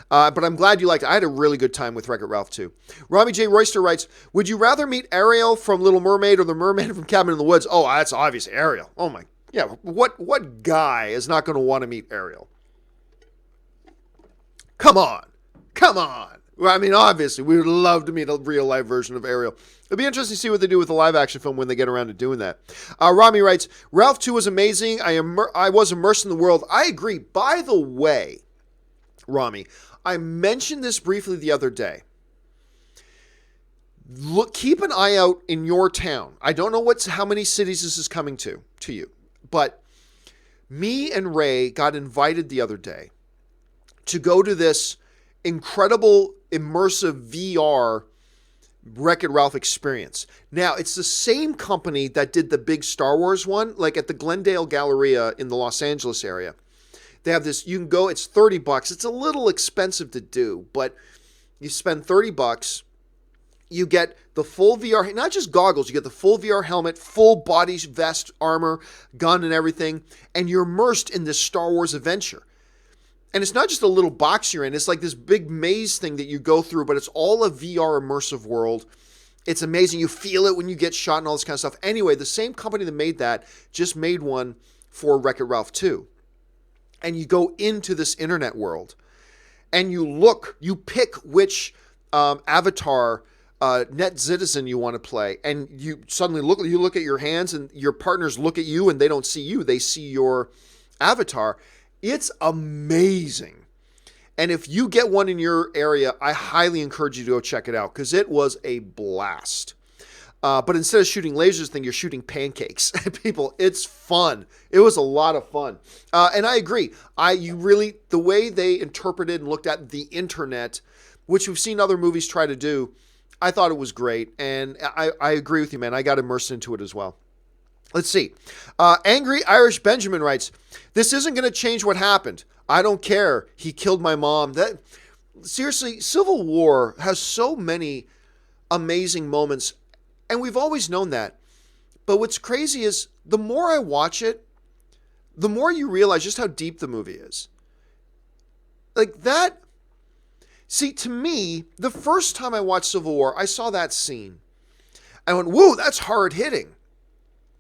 But I'm glad you liked it. I had a really good time with Wreck-It Ralph too. Rami J. Royster writes, would you rather meet Ariel from Little Mermaid or the merman from Cabin in the Woods? Oh, that's obvious. Ariel. Oh my. Yeah, what guy is not going to want to meet Ariel? Come on. Well, I mean, obviously, we would love to meet a real-life version of Ariel. It'll be interesting to see what they do with the live-action film when they get around to doing that. Rami writes, Ralph 2 was amazing. I was immersed in the world. I agree. By the way, Rami, I mentioned this briefly the other day. Look, keep an eye out in your town. I don't know how many cities this is coming to you, but me and Ray got invited the other day to go to this incredible immersive VR Wreck-It Ralph experience. Now, it's the same company that did the big Star Wars one, like at the Glendale Galleria in the Los Angeles area. They have this, you can go, it's $30. It's a little expensive to do, but you spend $30. You get the full VR, not just goggles, you get the full VR helmet, full body vest, armor, gun and everything, and you're immersed in this Star Wars adventure. And it's not just a little box you're in. It's like this big maze thing that you go through, but it's all a VR immersive world. It's amazing. You feel it when you get shot and all this kind of stuff. Anyway, the same company that made that just made one for Wreck-It Ralph 2. And you go into this internet world and you pick which avatar net citizen you want to play. And you suddenly look at your hands and your partners look at you and they don't see you. They see your avatar. It's amazing. And if you get one in your area, I highly encourage you to go check it out because it was a blast. But instead of shooting lasers you're shooting pancakes. People, it's fun. It was a lot of fun. And I agree. The way they interpreted and looked at the internet, which we've seen other movies try to do, I thought it was great. And I agree with you, man. I got immersed into it as well. Let's see. Angry Irish Benjamin writes, this isn't going to change what happened. I don't care. He killed my mom. Seriously, Civil War has so many amazing moments, and we've always known that. But what's crazy is the more I watch it, the more you realize just how deep the movie is. Like that. See, to me, the first time I watched Civil War, I saw that scene. I went, whoa, that's hard hitting.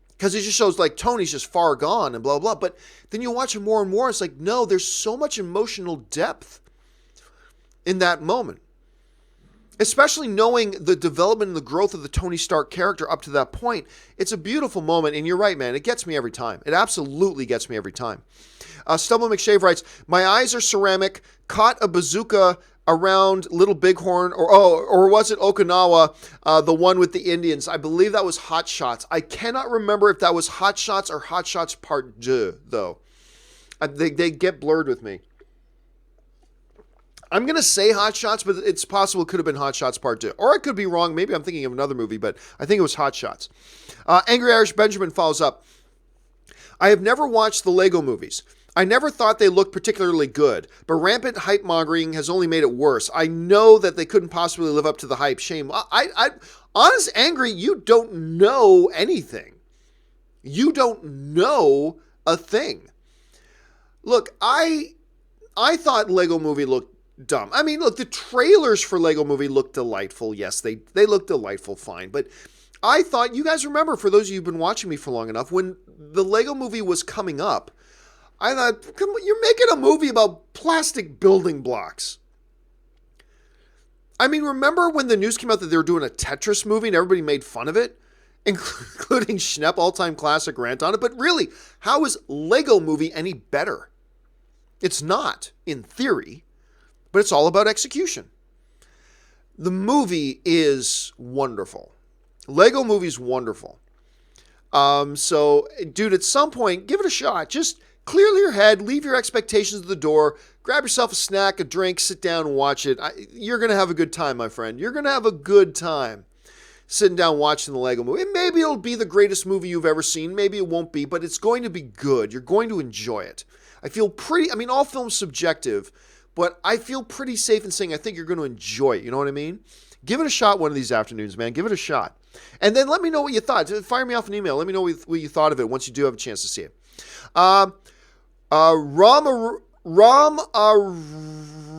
Because it just shows like Tony's just far gone and blah, blah. But then you watch it more and more. It's like, no, there's so much emotional depth in that moment. Especially knowing the development and the growth of the Tony Stark character up to that point. It's a beautiful moment. And you're right, man. It gets me every time. It absolutely gets me every time. Stubble McShave writes, my eyes are ceramic. Caught a bazooka around Little Bighorn, or was it Okinawa, the one with the Indians? I believe that was Hot Shots. I cannot remember if that was Hot Shots or Hot Shots Part 2, though. They get blurred with me. I'm going to say Hot Shots, but it's possible it could have been Hot Shots Part 2. Or I could be wrong. Maybe I'm thinking of another movie, but I think it was Hot Shots. Angry Irish Benjamin follows up. I have never watched the Lego movies. I never thought they looked particularly good, but rampant hype mongering has only made it worse. I know that they couldn't possibly live up to the hype. Shame. Honest, Angry, you don't know anything. You don't know a thing. Look, I thought Lego Movie looked dumb. I mean, look, the trailers for Lego Movie looked delightful. Yes, they look delightful, fine. But I thought, you guys remember, for those of you who've been watching me for long enough, when the Lego Movie was coming up, I thought, come on, you're making a movie about plastic building blocks. I mean, remember when the news came out that they were doing a Tetris movie and everybody made fun of it? Including Schnepp, all-time classic rant on it. But really, how is Lego Movie any better? It's not, in theory, but it's all about execution. The movie is wonderful. Lego Movie's wonderful. So, dude, at some point, give it a shot. Just clear your head, leave your expectations at the door, grab yourself a snack, a drink, sit down and watch it. You're going to have a good time, my friend. You're going to have a good time sitting down watching the Lego Movie. Maybe it'll be the greatest movie you've ever seen. Maybe it won't be, but it's going to be good. You're going to enjoy it. All film's subjective, but I feel pretty safe in saying I think you're going to enjoy it. You know what I mean? Give it a shot one of these afternoons, man. Give it a shot. And then let me know what you thought. Fire me off an email. Let me know what you thought of it once you do have a chance to see it. Ram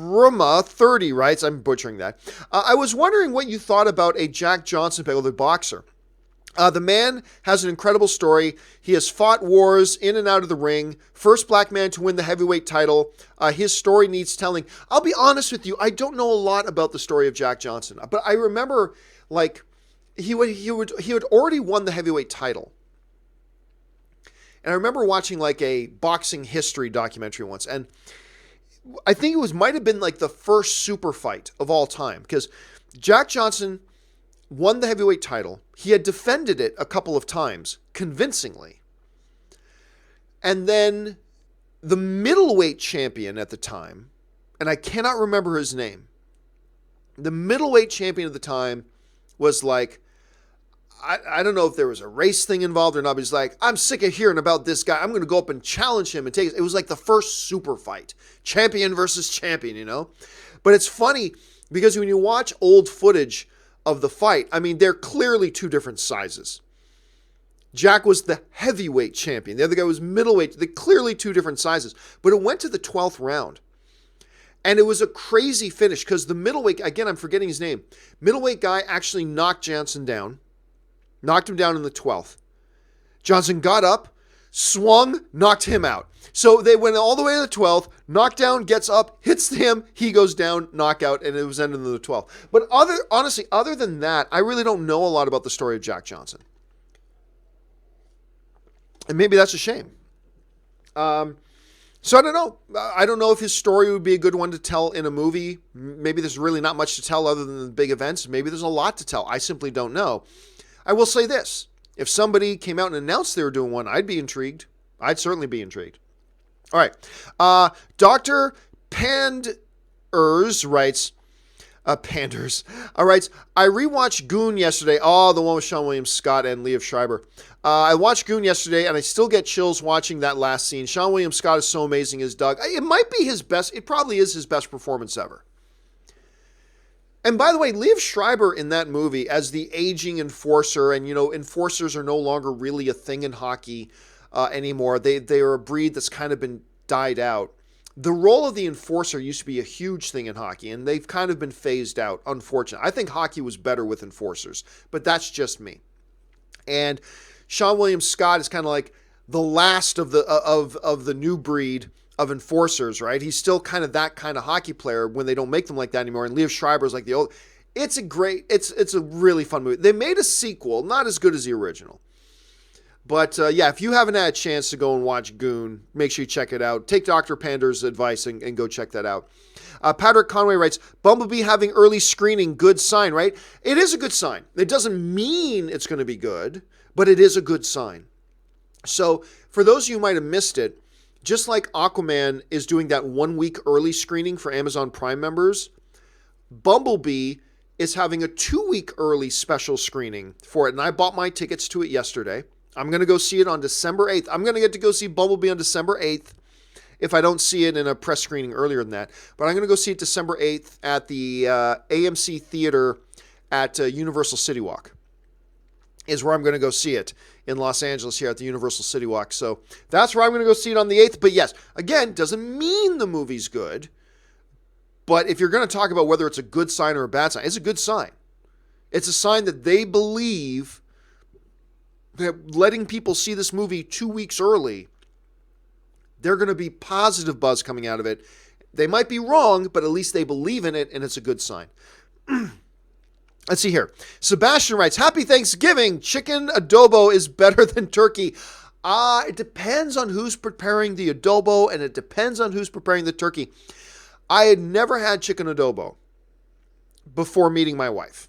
Bruma 30 writes, I'm butchering that. I was wondering what you thought about a Jack Johnson pick, the boxer. The man has an incredible story. He has fought wars in and out of the ring. First black man to win the heavyweight title. His story needs telling. I'll be honest with you. I don't know a lot about the story of Jack Johnson, but I remember like he had already won the heavyweight title. And I remember watching like a boxing history documentary once, and I think it might have been like the first super fight of all time, because Jack Johnson won the heavyweight title. He had defended it a couple of times convincingly. And then the middleweight champion at the time, and I cannot remember his name, the middleweight champion at the time was like, I don't know if there was a race thing involved or not, but he's like, I'm sick of hearing about this guy. I'm going to go up and challenge him and take it. It was like the first super fight. Champion versus champion, you know? But it's funny because when you watch old footage of the fight, I mean, they're clearly two different sizes. Jack was the heavyweight champion. The other guy was middleweight. They're clearly two different sizes. But it went to the 12th round. And it was a crazy finish because the middleweight, again, I'm forgetting his name. Middleweight guy actually knocked Johnson down. Knocked him down in the 12th. Johnson got up, swung, knocked him out. So they went all the way to the 12th, knocked down, gets up, hits him, he goes down, knockout, and it was ended in the 12th. But honestly, other than that, I really don't know a lot about the story of Jack Johnson. And maybe that's a shame. So I don't know. I don't know if his story would be a good one to tell in a movie. Maybe there's really not much to tell other than the big events. Maybe there's a lot to tell. I simply don't know. I will say this. If somebody came out and announced they were doing one, I'd be intrigued. I'd certainly be intrigued. All right. Dr. Panders writes, Panders writes, I rewatched Goon yesterday. Oh, the one with Sean William Scott and Liev Schreiber. I watched Goon yesterday, and I still get chills watching that last scene. Sean William Scott is so amazing as Doug. It might be his best. It probably is his best performance ever. And by the way, Liev Schreiber in that movie as the aging enforcer, and you know, enforcers are no longer really a thing in hockey anymore. They are a breed that's kind of been died out. The role of the enforcer used to be a huge thing in hockey, and they've kind of been phased out, unfortunately. I think hockey was better with enforcers, but that's just me. And Sean William Scott is kind of like the last of the new breed of enforcers, right? He's still kind of that kind of hockey player when they don't make them like that anymore. And Liev Schreiber is like the old. It's a really fun movie. They made a sequel, not as good as the original. But yeah, if you haven't had a chance to go and watch Goon, make sure you check it out. Take Dr. Pander's advice and go check that out. Patrick Conway writes, Bumblebee having early screening, good sign, right? It is a good sign. It doesn't mean it's going to be good, but it is a good sign. So for those of you who might have missed it, just like Aquaman is doing that 1 week early screening for Amazon Prime members, Bumblebee is having a 2 week early special screening for it. And I bought my tickets to it yesterday. I'm going to go see it on December 8th. I'm going to get to go see Bumblebee on December 8th if I don't see it in a press screening earlier than that. But I'm going to go see it December 8th at the AMC Theater at Universal City Walk is where I'm going to go see it in Los Angeles here at the Universal City Walk. So that's where I'm going to go see it on the 8th. But yes, again, doesn't mean the movie's good. But if you're going to talk about whether it's a good sign or a bad sign, it's a good sign. It's a sign that they believe that letting people see this movie 2 weeks early, they're going to be positive buzz coming out of it. They might be wrong, but at least they believe in it, and it's a good sign. Let's see here. Sebastian writes, Happy Thanksgiving. Chicken adobo is better than turkey. It depends on who's preparing the adobo, and it depends on who's preparing the turkey. I had never had chicken adobo before meeting my wife.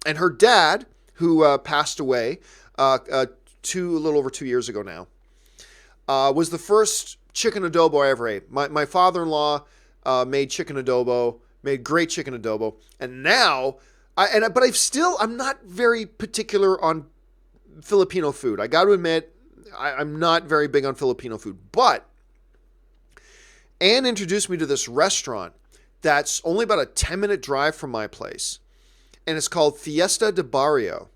And her dad, who passed away a little over 2 years ago now, was the first chicken adobo I ever ate. My father-in-law made chicken adobo, made great chicken adobo, and now, I'm not very particular on Filipino food. I got to admit, I'm not very big on Filipino food, but Anne introduced me to this restaurant that's only about a 10-minute drive from my place, and it's called Fiesta de Barrio.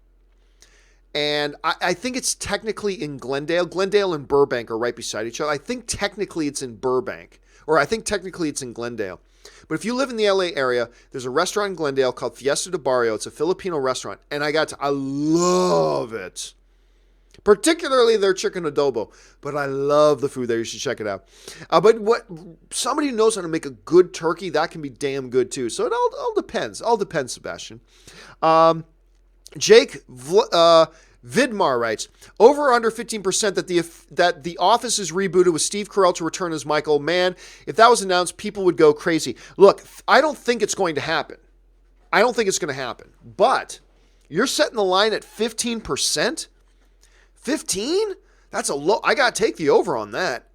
And I think it's technically in Glendale. Glendale and Burbank are right beside each other. I think technically it's in Burbank, or I think technically it's in Glendale. But if you live in the LA area, there's a restaurant in Glendale called Fiesta de Barrio. It's a Filipino restaurant, and I love it. Particularly their chicken adobo, but I love the food there. You should check it out. But what somebody who knows how to make a good turkey, that can be damn good too. So it all depends. All depends, Sebastian. Jake Vidmar writes, over or under 15% that the Office is rebooted with Steve Carell to return as Michael. Man, if that was announced, people would go crazy. Look, I don't think it's going to happen. But you're setting the line at 15%? 15? That's a low. I got to take the over on that.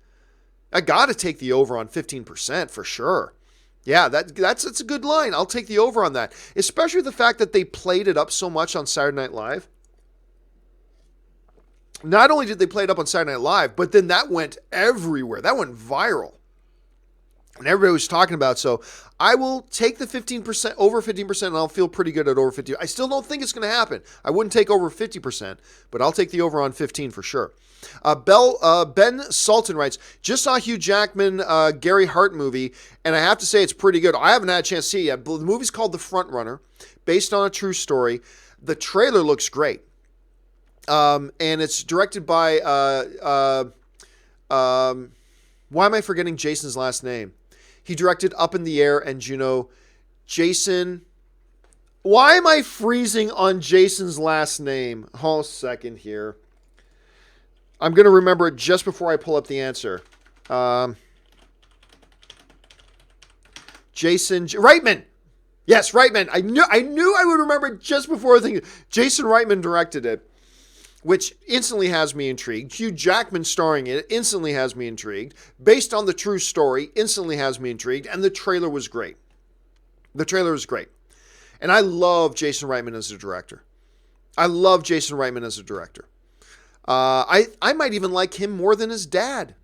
I got to take the over on 15% for sure. Yeah, that's a good line. I'll take the over on that. Especially the fact that they played it up so much on Saturday Night Live. Not only did they play it up on Saturday Night Live, but then that went everywhere. That went viral. And everybody was talking about it. So I will take the 15%, over 15%, and I'll feel pretty good at over 50%. I still don't think it's going to happen. I wouldn't take over 50%, but I'll take the over on 15 for sure. Ben Sultan writes, just saw Hugh Jackman, Gary Hart movie, and I have to say it's pretty good. I haven't had a chance to see it yet. But the movie's called The Frontrunner, based on a true story. The trailer looks great. And it's directed by, why am I forgetting Jason's last name? He directed Up in the Air and Juno. Jason. Why am I freezing on Jason's last name? Hold a second here. I'm going to remember it just before I pull up the answer. Jason Reitman. Yes, Reitman. I knew I would remember it just before thinking. Jason Reitman directed it, which instantly has me intrigued. Hugh Jackman starring in it instantly has me intrigued. Based on the true story, instantly has me intrigued. And the trailer was great. And I love Jason Reitman as a director. I might even like him more than his dad.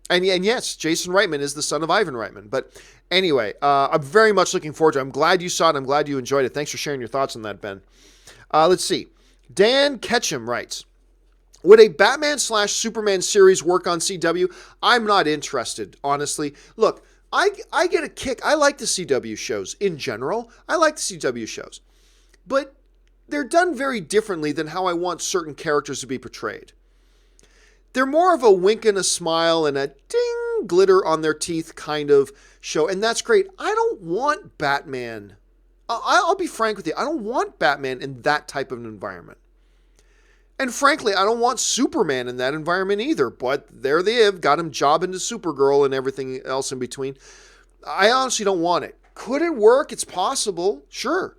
And yes, Jason Reitman is the son of Ivan Reitman. But anyway, I'm very much looking forward to it. I'm glad you saw it. I'm glad you enjoyed it. Thanks for sharing your thoughts on that, Ben. Let's see. Dan Ketchum writes, would a Batman/Superman series work on CW? I'm not interested, honestly. Look, I get a kick. I like the CW shows in general. But they're done very differently than how I want certain characters to be portrayed. They're more of a wink and a smile and a ding glitter on their teeth kind of show. And that's great. I don't want Batman. I'll be frank with you. I don't want Batman in that type of an environment. And frankly, I don't want Superman in that environment either. But there they have. Got him jobbing to Supergirl and everything else in between. I honestly don't want it. Could it work? It's possible. Sure.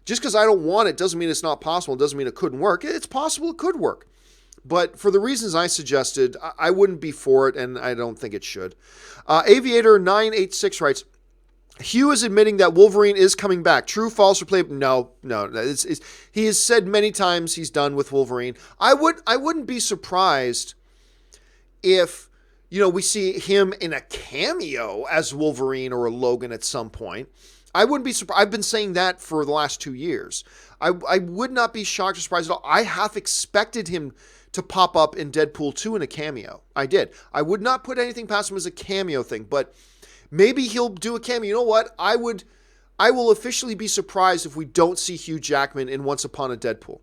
Just because I don't want it doesn't mean it's not possible. It doesn't mean it couldn't work. It's possible it could work. But for the reasons I suggested, I wouldn't be for it, and I don't think it should. Aviator986 writes, Hugh is admitting that Wolverine is coming back. True, false, or play? No. He has said many times he's done with Wolverine. I wouldn't be surprised if, we see him in a cameo as Wolverine or a Logan at some point. I wouldn't be surprised. I've been saying that for the last 2 years. I would not be shocked or surprised at all. I half expected him to pop up in Deadpool 2 in a cameo. I did. I would not put anything past him as a cameo thing, but maybe he'll do a cameo. You know what? I will officially be surprised if we don't see Hugh Jackman in Once Upon a Deadpool.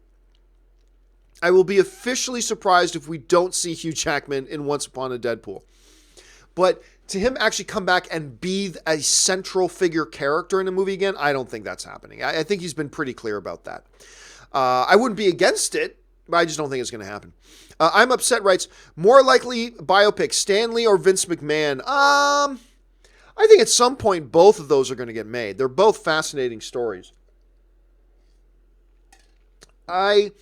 I will be officially surprised if we don't see Hugh Jackman in Once Upon a Deadpool. But to him actually come back and be a central figure character in a movie again, I don't think that's happening. I think he's been pretty clear about that. I wouldn't be against it, but I just don't think it's going to happen. I'm Upset writes, more likely biopic, Stan Lee or Vince McMahon? I think at some point both of those are going to get made. They're both fascinating stories. So I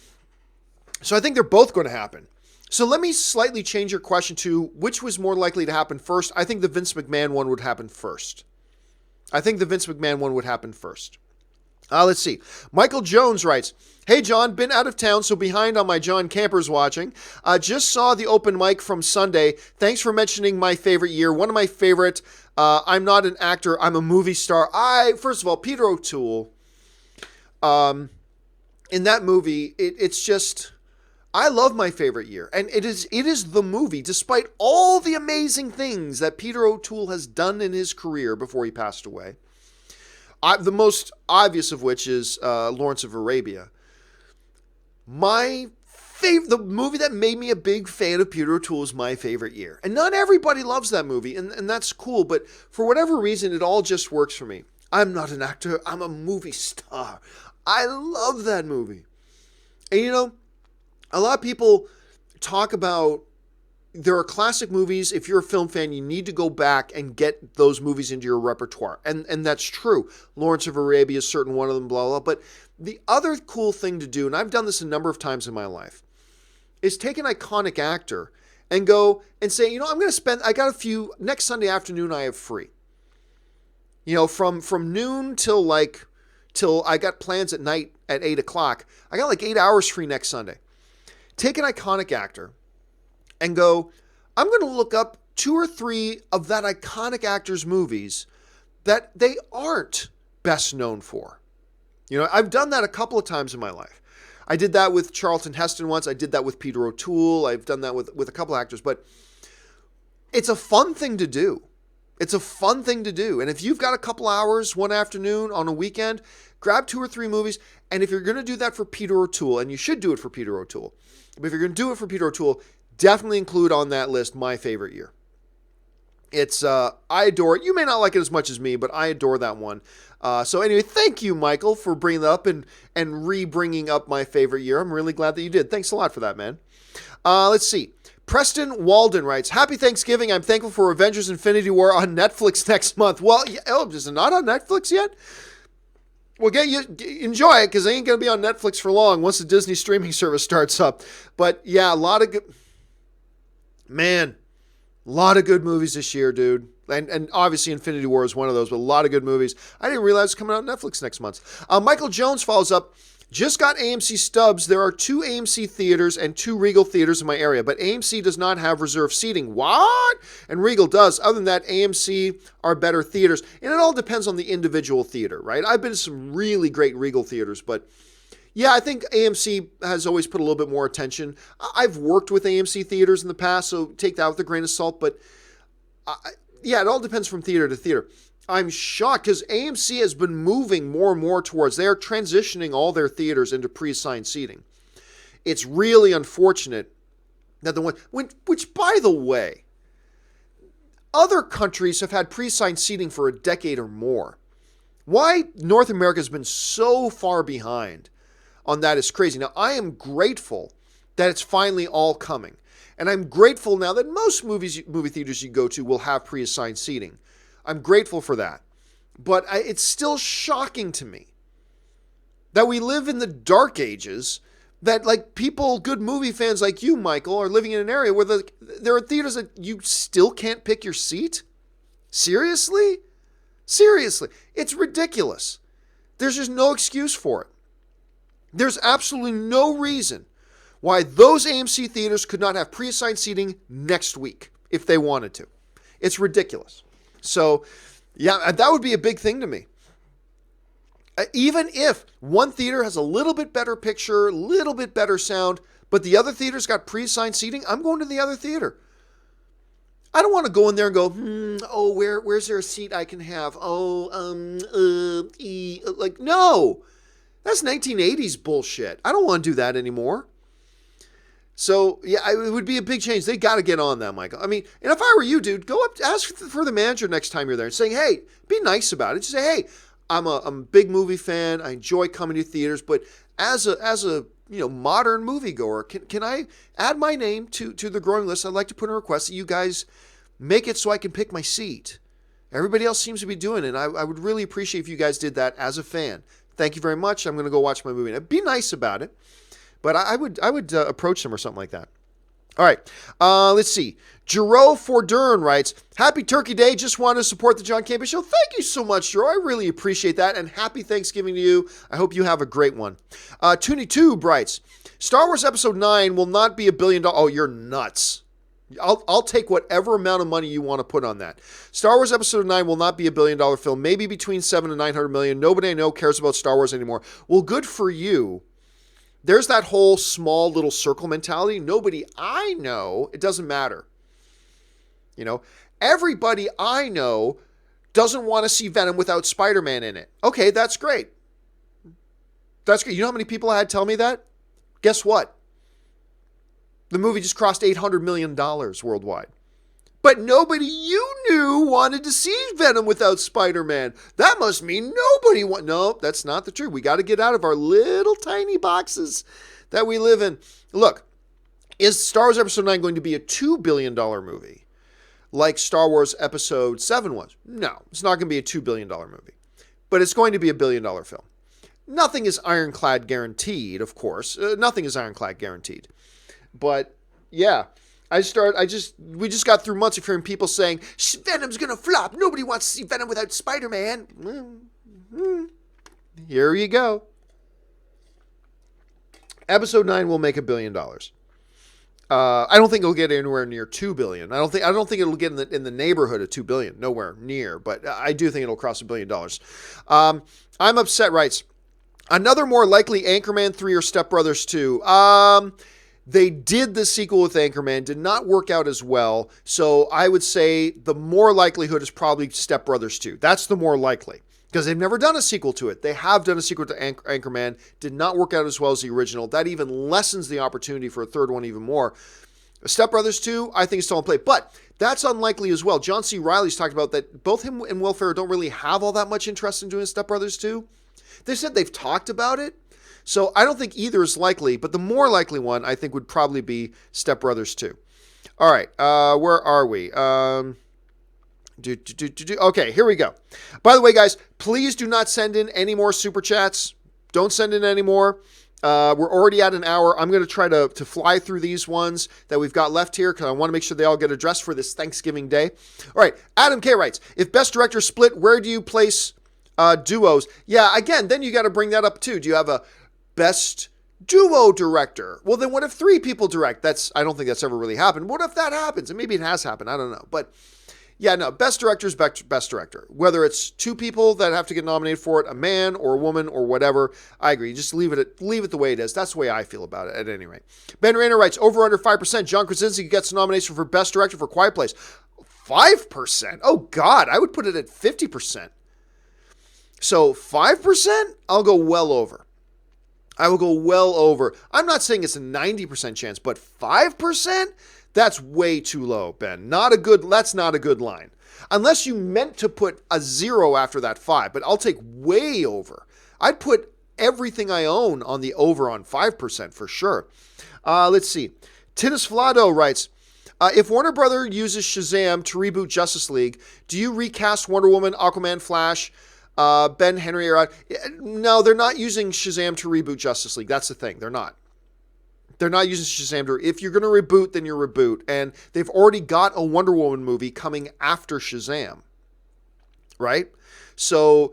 think they're both going to happen. So let me slightly change your question to which was more likely to happen first. I think the Vince McMahon one would happen first. Let's see. Michael Jones writes, hey, John, been out of town, so behind on my John Campers watching. Just saw the open mic from Sunday. Thanks for mentioning my favorite year. One of my favorite. I'm not an actor. I'm a movie star. First of all, Peter O'Toole. In that movie, it's just... I love my favorite year, and it is the movie, despite all the amazing things that Peter O'Toole has done in his career before he passed away. The most obvious of which is Lawrence of Arabia. The movie that made me a big fan of Peter O'Toole is my favorite year. And not everybody loves that movie, and that's cool, but for whatever reason, it all just works for me. I'm not an actor, I'm a movie star. I love that movie. And you know, a lot of people talk about there are classic movies. If you're a film fan, you need to go back and get those movies into your repertoire. And that's true. Lawrence of Arabia is certainly one of them, blah, blah. But the other cool thing to do, and I've done this a number of times in my life, is take an iconic actor and go and say, you know, next Sunday afternoon I have free. You know, from noon till I got plans at night at 8 o'clock. I got like 8 hours free next Sunday. Take an iconic actor and go, I'm going to look up 2 or 3 of that iconic actor's movies that they aren't best known for. You know, I've done that a couple of times in my life. I did that with Charlton Heston once. I did that with Peter O'Toole. I've done that with a couple of actors. But it's a fun thing to do. It's a fun thing to do. And if you've got a couple hours one afternoon on a weekend, grab 2 or 3 movies. And if you're going to do that for Peter O'Toole, and you should do it for Peter O'Toole, but if you're going to do it for Peter O'Toole, definitely include on that list my favorite year. It's I adore it. You may not like it as much as me, but I adore that one. So anyway, thank you, Michael, for bringing that up and re-bringing up my favorite year. I'm really glad that you did. Thanks a lot for that, man. Let's see. Preston Walden writes, Happy Thanksgiving. I'm thankful for Avengers Infinity War on Netflix next month. Well, is it not on Netflix yet? Well, enjoy it because it ain't going to be on Netflix for long once the Disney streaming service starts up. But yeah, a lot of good movies this year, dude. And obviously Infinity War is one of those, but a lot of good movies. I didn't realize it's coming out on Netflix next month. Michael Jones follows up, just got AMC stubs. There are 2 AMC theaters and 2 Regal theaters in my area, but AMC does not have reserved seating. What? And Regal does. Other than that, AMC are better theaters. And it all depends on the individual theater, right? I've been to some really great Regal theaters, but yeah, I think AMC has always put a little bit more attention. I've worked with AMC theaters in the past, so take that with a grain of salt, but yeah, it all depends from theater to theater. I'm shocked because AMC has been moving more and more towards, they're transitioning all their theaters into pre-assigned seating. It's really unfortunate that which by the way, other countries have had pre-assigned seating for a decade or more. Why North America has been so far behind on that is crazy. Now, I am grateful that it's finally all coming. And I'm grateful now that most movie theaters you go to will have pre-assigned seating. I'm grateful for that. But it's still shocking to me that we live in the dark ages, that like people, good movie fans like you, Michael, are living in an area where there are theaters that you still can't pick your seat? Seriously? Seriously. It's ridiculous. There's just no excuse for it. There's absolutely no reason why those AMC theaters could not have pre-assigned seating next week if they wanted to. It's ridiculous. So, yeah, that would be a big thing to me. Even if one theater has a little bit better picture, a little bit better sound, but the other theater's got pre-assigned seating, I'm going to the other theater. I don't want to go in there and go, where's there a seat I can have? No. That's 1980s bullshit. I don't want to do that anymore. So, yeah, it would be a big change. They got to get on that, Michael. I mean, and if I were you, dude, go up, ask for the manager next time you're there and say, hey, be nice about it. Just say, hey, I'm a big movie fan. I enjoy coming to theaters, but as a modern moviegoer, can I add my name to the growing list? I'd like to put in a request that you guys make it so I can pick my seat. Everybody else seems to be doing it. I would really appreciate if you guys did that as a fan. Thank you very much. I'm going to go watch my movie. Now, be nice about it. But I would approach them or something like that. All right. Let's see. Jero Fordern writes, Happy Turkey Day. Just wanted to support the John Campea Show. Thank you so much, Jero. I really appreciate that. And happy Thanksgiving to you. I hope you have a great one. Toonie2 writes, Star Wars Episode 9 will not be $1 billion. Oh, you're nuts. I'll take whatever amount of money you want to put on that. Star Wars Episode 9 will not be $1 billion film. Maybe between $700 and $900 million. Nobody I know cares about Star Wars anymore. Well, good for you. there's that whole small little circle mentality. Nobody I know, it doesn't matter. You know, everybody I know doesn't want to see Venom without Spider-Man in it. Okay, that's great. That's great. You know how many people I had tell me that? Guess what? The movie just crossed $800 million worldwide. But nobody you knew wanted to see Venom without Spider-Man. That must mean nobody want. No, that's not the truth. We got to get out of our little tiny boxes that we live in. Look, is Star Wars Episode 9 going to be a $2 billion movie like Star Wars Episode 7 was? No, it's not going to be a $2 billion movie. But it's going to be a $1 billion film. Nothing is ironclad guaranteed, of course. Nothing is ironclad guaranteed. But, yeah. We just got through months of hearing people saying, Venom's going to flop. Nobody wants to see Venom without Spider-Man. Here you go. Episode 9 will make $1 billion. I don't think it'll get anywhere near $2 billion. I don't think it'll get in the neighborhood of $2 billion. Nowhere near. But I do think it'll cross $1 billion. I'm upset writes, another more likely Anchorman 3 or Step Brothers 2. They did the sequel with Anchorman, did not work out as well. So I would say the more likelihood is probably Step Brothers 2. That's the more likely because they've never done a sequel to it. They have done a sequel to Anchorman, did not work out as well as the original. That even lessens the opportunity for a third one even more. Step Brothers 2, I think is still in play, but that's unlikely as well. John C. Reilly's talked about that both him and Will Ferrell don't really have all that much interest in doing Step Brothers 2. They said they've talked about it. So I don't think either is likely, but the more likely one I think would probably be Step Brothers 2. All right, where are we? Okay, here we go. By the way, guys, please do not send in any more super chats. Don't send in any more. We're already at an hour. I'm going to try to fly through these ones that we've got left here because I want to make sure they all get addressed for this Thanksgiving Day. All right, Adam K. writes, if Best Director split, where do you place duos? Yeah, again, then you got to bring that up too. Do you have a Best Duo Director? Well, then what if 3 people direct? I don't think that's ever really happened. What if that happens? And maybe it has happened. I don't know. But yeah, no, Best Director is Best Director. Whether it's 2 people that have to get nominated for it, a man or a woman or whatever, I agree. Just leave it the way it is. That's the way I feel about it at any rate. Ben Rayner writes, over under 5%. John Krasinski gets a nomination for Best Director for Quiet Place. 5%? Oh, God. I would put it at 50%. So 5%? I'll go well over. I will go well over. I'm not saying it's a 90% chance, but 5%? That's way too low, Ben. That's not a good line. Unless you meant to put a 0 after that 5, but I'll take way over. I'd put everything I own on the over on 5% for sure. Let's see. Tinnis Vlado writes, if Warner Brother uses Shazam to reboot Justice League, do you recast Wonder Woman, Aquaman, Flash, Ben, Henry, no, they're not using Shazam to reboot Justice League. That's the thing. They're not. They're not using Shazam to... If you're going to reboot, then you reboot. And they've already got a Wonder Woman movie coming after Shazam. Right? So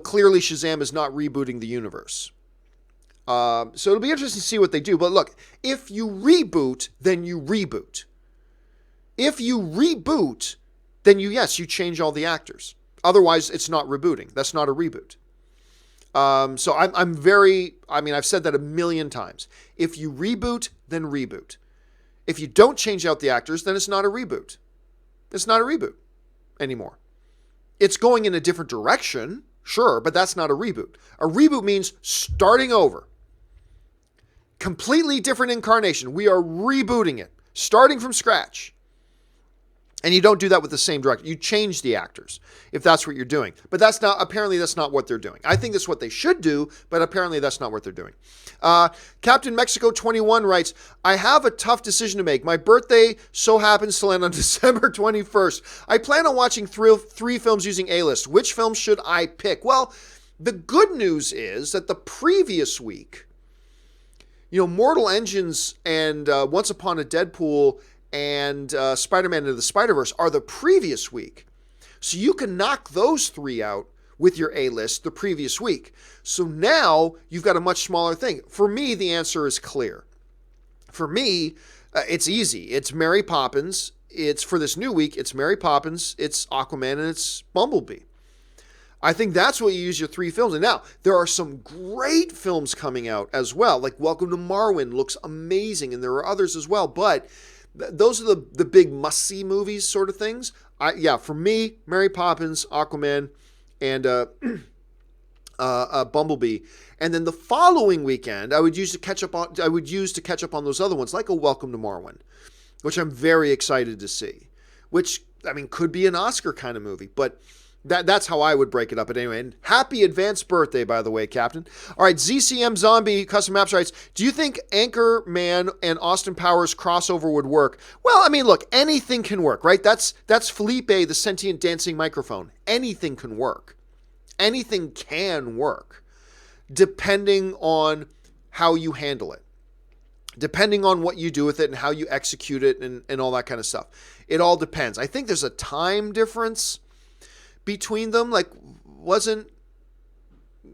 clearly Shazam is not rebooting the universe. So it'll be interesting to see what they do. But look, if you reboot, then you reboot. If you reboot, then you change all the actors. Otherwise, it's not rebooting. That's not a reboot. So I've said that a million times. If you reboot, then reboot. If you don't change out the actors, then it's not a reboot. It's not a reboot anymore. It's going in a different direction, sure, but that's not a reboot. A reboot means starting over. Completely different incarnation. We are rebooting it, starting from scratch. And you don't do that with the same director. You change the actors if that's what you're doing. But apparently that's not what they're doing. I think that's what they should do, but apparently that's not what they're doing. Captain Mexico 21 writes, I have a tough decision to make. My birthday so happens to land on December 21st. I plan on watching 3 films using A-list. Which film should I pick? Well, the good news is that the previous week, Mortal Engines and Once Upon a Deadpool and Spider-Man Into the Spider-Verse are the previous week. So you can knock those 3 out with your A-list the previous week. So now you've got a much smaller thing. For me, the answer is clear. For me, it's easy. It's Mary Poppins. It's for this new week, it's Mary Poppins, it's Aquaman, and it's Bumblebee. I think that's what you use your 3 films. And now, there are some great films coming out as well. Like Welcome to Marwen looks amazing, and there are others as well. But those are the big must-see movies sort of things. For me, Mary Poppins, Aquaman, and Bumblebee. And then the following weekend, I would use to catch up on those other ones, like a Welcome to Marwen, which I'm very excited to see. Which, I mean, could be an Oscar kind of movie, but that's how I would break it up. But anyway, and happy advanced birthday, by the way, Captain. All right, ZCM Zombie Custom Maps writes, do you think Anchorman and Austin Powers crossover would work? Well, I mean, look, anything can work, right? That's Felipe, the sentient dancing microphone. Anything can work. Anything can work, depending on how you handle it. Depending on what you do with it and how you execute it and all that kind of stuff. It all depends. I think there's a time difference between them. Like, wasn't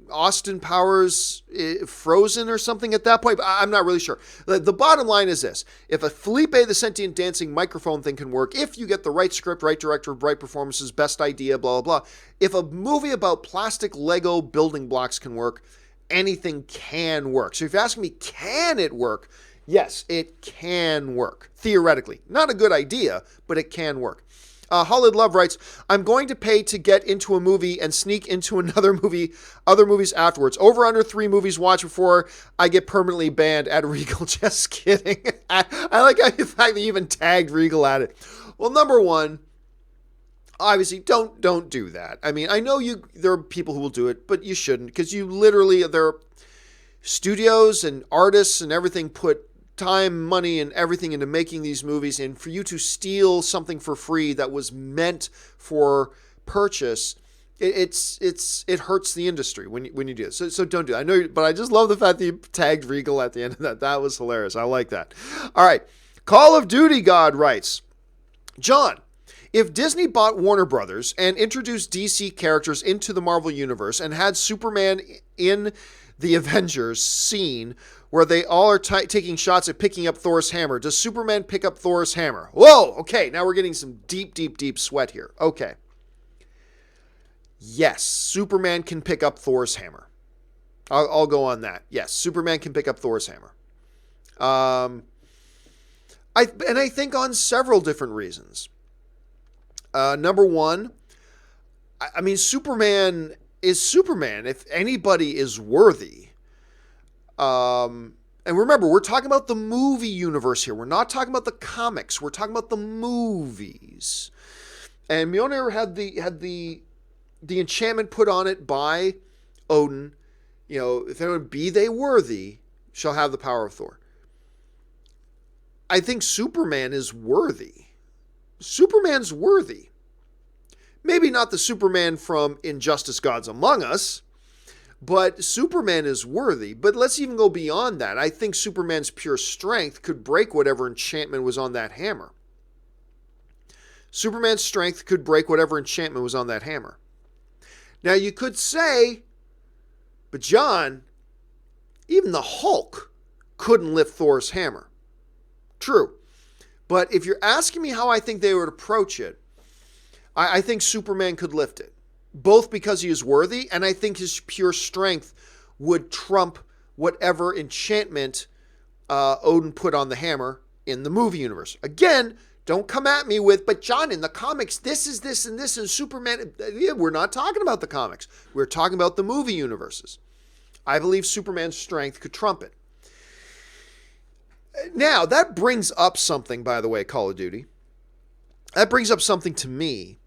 Austin Powers frozen or something at that point? But I'm not really sure. The bottom line is this. If a Felipe the Sentient Dancing microphone thing can work, if you get the right script, right director, right performances, best idea, blah, blah, blah. If a movie about plastic Lego building blocks can work, anything can work. So if you're asking me, can it work? Yes, it can work. Theoretically. Not a good idea, but it can work. Hollid Love writes, I'm going to pay to get into a movie and sneak into other movies afterwards. Over under 3 movies watched before I get permanently banned at Regal. Just kidding. I like the fact that you even tagged Regal at it. Well, number one, obviously, don't do that. I mean, I know there are people who will do it, but you shouldn't, because you literally, there are studios and artists and everything put time, money, and everything into making these movies, and for you to steal something for free that was meant for purchase, it hurts the industry when you do it. So don't do it. I know, but I just love the fact that you tagged Regal at the end of that. That was hilarious. I like that. All right. Call of Duty God writes, John, if Disney bought Warner Brothers and introduced DC characters into the Marvel Universe and had Superman in the Avengers scene where they all are taking shots at picking up Thor's hammer, does Superman pick up Thor's hammer? Whoa, okay, now we're getting some deep sweat here. Okay. Yes, Superman can pick up Thor's hammer. I'll go on that. Yes, Superman can pick up Thor's hammer. I think on several different reasons. Number one, I mean, Superman is Superman. If anybody is worthy, and remember, we're talking about the movie universe here. We're not talking about the comics. We're talking about the movies. And Mjolnir had the enchantment put on it by Odin. You know, if anyone be they worthy, shall have the power of Thor. I think Superman is worthy. Superman's worthy. Maybe not the Superman from Injustice Gods Among Us, but Superman is worthy. But let's even go beyond that. I think Superman's pure strength could break whatever enchantment was on that hammer. Superman's strength could break whatever enchantment was on that hammer. Now you could say, but John, even the Hulk couldn't lift Thor's hammer. True. But if you're asking me how I think they would approach it, I think Superman could lift it. Both because he is worthy, and I think his pure strength would trump whatever enchantment Odin put on the hammer in the movie universe. Again, don't come at me with, but John, in the comics, this is this and this, and Superman. Yeah, we're not talking about the comics. We're talking about the movie universes. I believe Superman's strength could trump it. Now, that brings up something, by the way, Call of Duty. That brings up something to me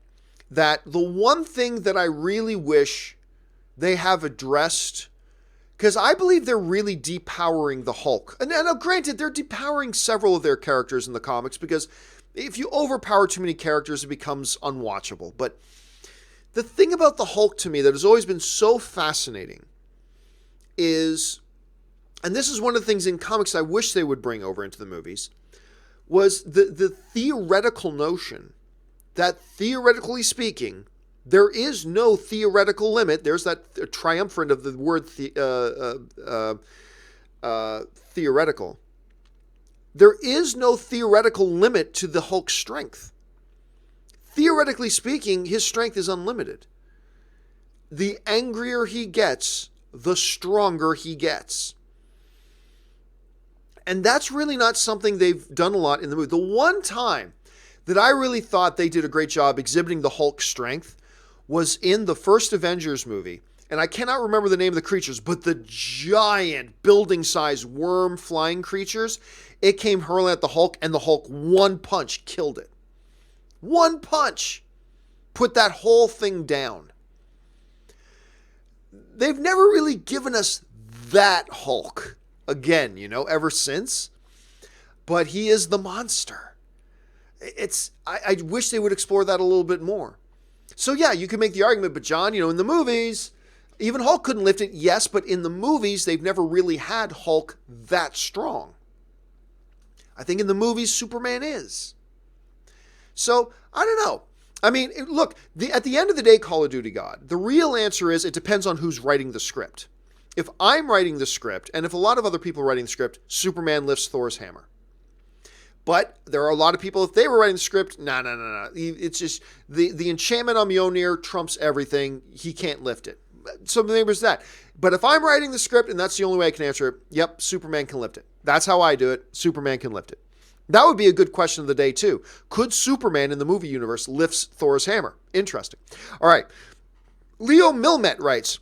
that the one thing that I really wish they have addressed, because I believe they're really depowering the Hulk. And now, granted, they're depowering several of their characters in the comics, because if you overpower too many characters, it becomes unwatchable. But the thing about the Hulk to me that has always been so fascinating is, and this is one of the things in comics I wish they would bring over into the movies, was the theoretical notion that, theoretically speaking, there is no theoretical limit. There's that triumvirate of the word theoretical. There is no theoretical limit to the Hulk's strength. Theoretically speaking, his strength is unlimited. the angrier he gets, the stronger he gets. And that's really not something they've done a lot in the movie. The one time that I really thought they did a great job exhibiting the Hulk's strength was in the first Avengers movie. And I cannot remember the name of the creatures, but the giant building-sized worm flying creatures, it came hurling at the Hulk, and the Hulk one punch killed it. One punch put that whole thing down. They've never really given us that Hulk again, ever since. But he is the monster. I wish they would explore that a little bit more. So yeah, you can make the argument, but John, in the movies, even Hulk couldn't lift it, yes, but in the movies, they've never really had Hulk that strong. I think in the movies, Superman is. So, I don't know. I mean, look, at the end of the day, Call of Duty God, the real answer is it depends on who's writing the script. If I'm writing the script, and if a lot of other people are writing the script, Superman lifts Thor's hammer. But there are a lot of people, if they were writing the script, no. It's just the enchantment on Mjolnir trumps everything. He can't lift it. So there's that. But if I'm writing the script, and that's the only way I can answer it, yep, Superman can lift it. That's how I do it. Superman can lift it. That would be a good question of the day, too. Could Superman in the movie universe lifts Thor's hammer? Interesting. All right. Leo Milmet writes,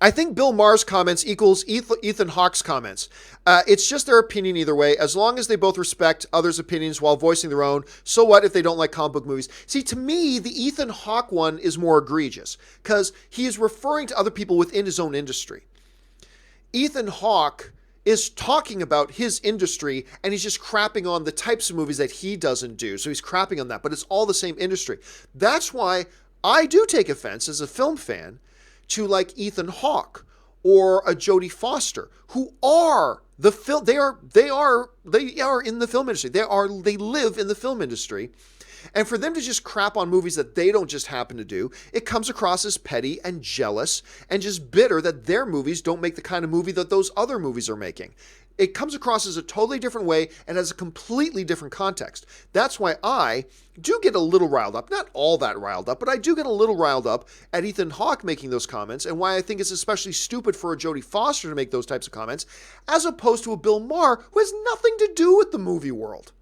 I think Bill Maher's comments equals Ethan Hawke's comments. It's just their opinion either way. As long as they both respect others' opinions while voicing their own, so what if they don't like comic book movies? See, to me, the Ethan Hawke one is more egregious because he is referring to other people within his own industry. Ethan Hawke is talking about his industry and he's just crapping on the types of movies that he doesn't do. So he's crapping on that, but it's all the same industry. That's why I do take offense as a film fan to like Ethan Hawke or a Jodie Foster, who are the film. They are in the film industry. They live in the film industry, and for them to just crap on movies that they don't just happen to do, it comes across as petty and jealous and just bitter that their movies don't make the kind of movie that those other movies are making. It comes across as a totally different way and has a completely different context. That's why I do get a little riled up, not all that riled up, but I do get a little riled up at Ethan Hawke making those comments, and why I think it's especially stupid for a Jodie Foster to make those types of comments, as opposed to a Bill Maher who has nothing to do with the movie world.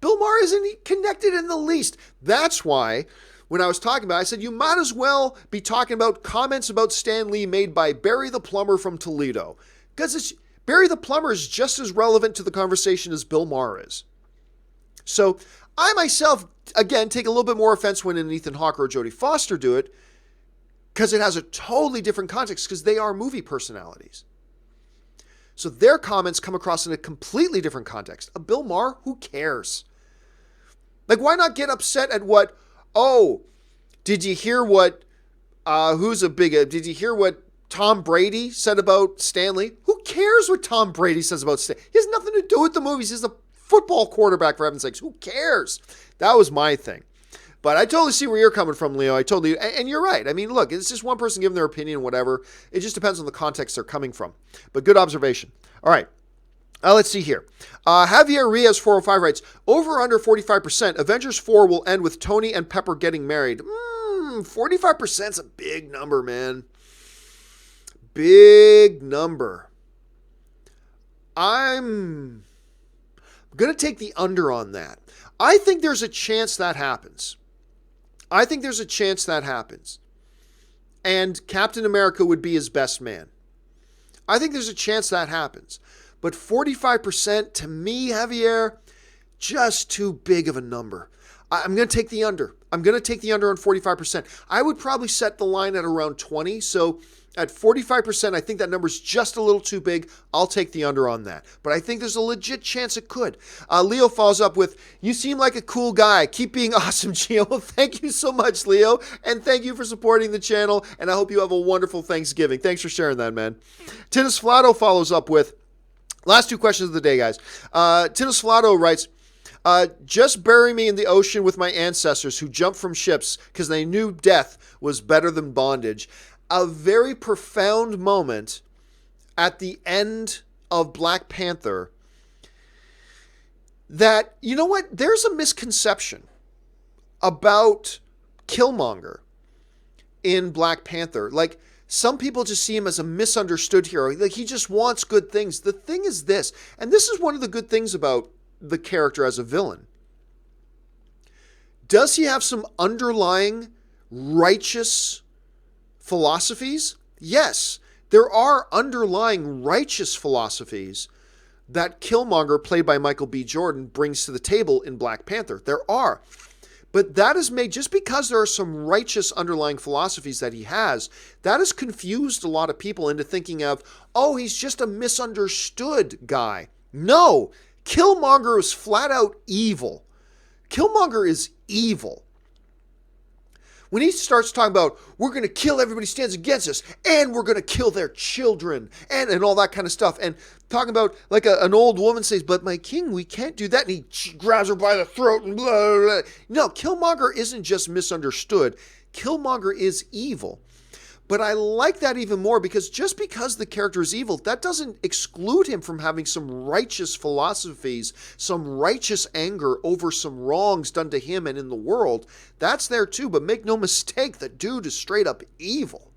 Bill Maher isn't connected in the least. That's why when I was talking about it, I said you might as well be talking about comments about Stan Lee made by Barry the Plumber from Toledo. Because Barry the Plumber is just as relevant to the conversation as Bill Maher is. So I myself, again, take a little bit more offense when an Ethan Hawke or a Jodie Foster do it, because it has a totally different context, because they are movie personalities. So their comments come across in a completely different context. A Bill Maher, who cares? Like, why not get upset at what, did you hear what, did you hear what Tom Brady said about Stanley? Who cares what Tom Brady says about Stanley? He has nothing to do with the movies. He's a football quarterback, for heaven's sakes. Who cares? That was my thing. But I totally see where you're coming from, Leo. And you're right. I mean, look, it's just one person giving their opinion, whatever. It just depends on the context they're coming from. But good observation. All right. Let's see here. Javier Riaz 405 writes, over under 45%. Avengers 4 will end with Tony and Pepper getting married. 45% is a big number, man. Big number. I'm going to take the under on that. I think there's a chance that happens. And Captain America would be his best man. I think there's a chance that happens. But 45% to me, Javier, just too big of a number. I'm going to take the under. I'm going to take the under on 45%. I would probably set the line at around 20. So at 45%, I think that number's just a little too big. I'll take the under on that. But I think there's a legit chance it could. Leo follows up with, you seem like a cool guy. Keep being awesome, Gio. Thank you so much, Leo. And thank you for supporting the channel. And I hope you have a wonderful Thanksgiving. Thanks for sharing that, man. Tinnis Flato follows up with, last two questions of the day, guys. Tinnis Flato writes, just bury me in the ocean with my ancestors who jumped from ships because they knew death was better than bondage. A very profound moment at the end of Black Panther that, you know what, there's a misconception about Killmonger in Black Panther. Like, some people just see him as a misunderstood hero. Like, he just wants good things. The thing is this, and this is one of the good things about the character as a villain. Does he have some underlying righteous philosophies? Yes, there are underlying righteous philosophies that Killmonger, played by Michael B. Jordan, brings to the table in Black Panther. There are. But that is made, just because there are some righteous underlying philosophies that he has, that has confused a lot of people into thinking of, oh, he's just a misunderstood guy. No, Killmonger is flat out evil. Killmonger is evil. When he starts talking about, we're going to kill everybody who stands against us, and we're going to kill their children, and all that kind of stuff, and talking about, like an old woman says, but my king, we can't do that, and he grabs her by the throat, and blah, blah, blah. No, Killmonger isn't just misunderstood. Killmonger is evil. But I like that even more, because just because the character is evil, that doesn't exclude him from having some righteous philosophies, some righteous anger over some wrongs done to him and in the world. That's there too, but make no mistake, the dude is straight up evil.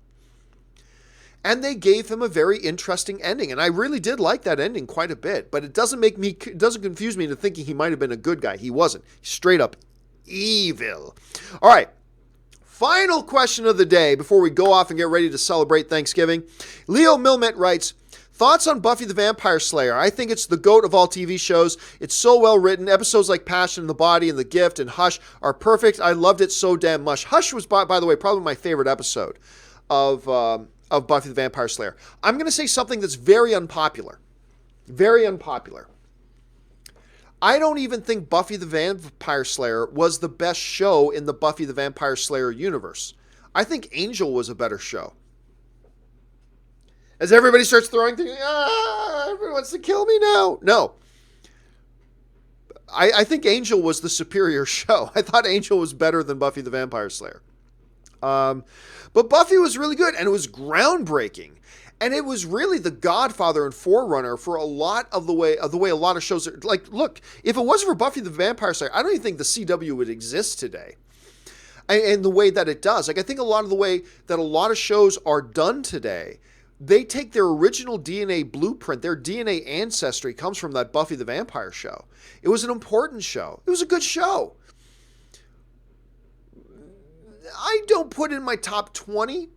And they gave him a very interesting ending, and I really did like that ending quite a bit, but it doesn't confuse me into thinking he might have been a good guy. He wasn't. He's straight up evil. All right. Final question of the day before we go off and get ready to celebrate Thanksgiving. Leo Milmet writes, thoughts on Buffy the Vampire Slayer? I think it's the GOAT of all TV shows. It's so well written. Episodes like Passion in the Body and The Gift and Hush are perfect. I loved it so damn much. Hush was, by the way, probably my favorite episode of Buffy the Vampire Slayer. I'm going to say something that's very unpopular. Very unpopular. I don't even think Buffy the Vampire Slayer was the best show in the Buffy the Vampire Slayer universe. I think Angel was a better show. As everybody starts throwing things, everyone wants to kill me now. No. I think Angel was the superior show. I thought Angel was better than Buffy the Vampire Slayer. But Buffy was really good, and it was groundbreaking. And it was really the godfather and forerunner for a lot of the way a lot of shows are. Like, look, if it wasn't for Buffy the Vampire Slayer, I don't even think the CW would exist today. And the way that it does. Like, I think a lot of the way that a lot of shows are done today, they take their original DNA blueprint, their DNA ancestry comes from that Buffy the Vampire show. It was an important show. It was a good show. I don't put it in my top 20.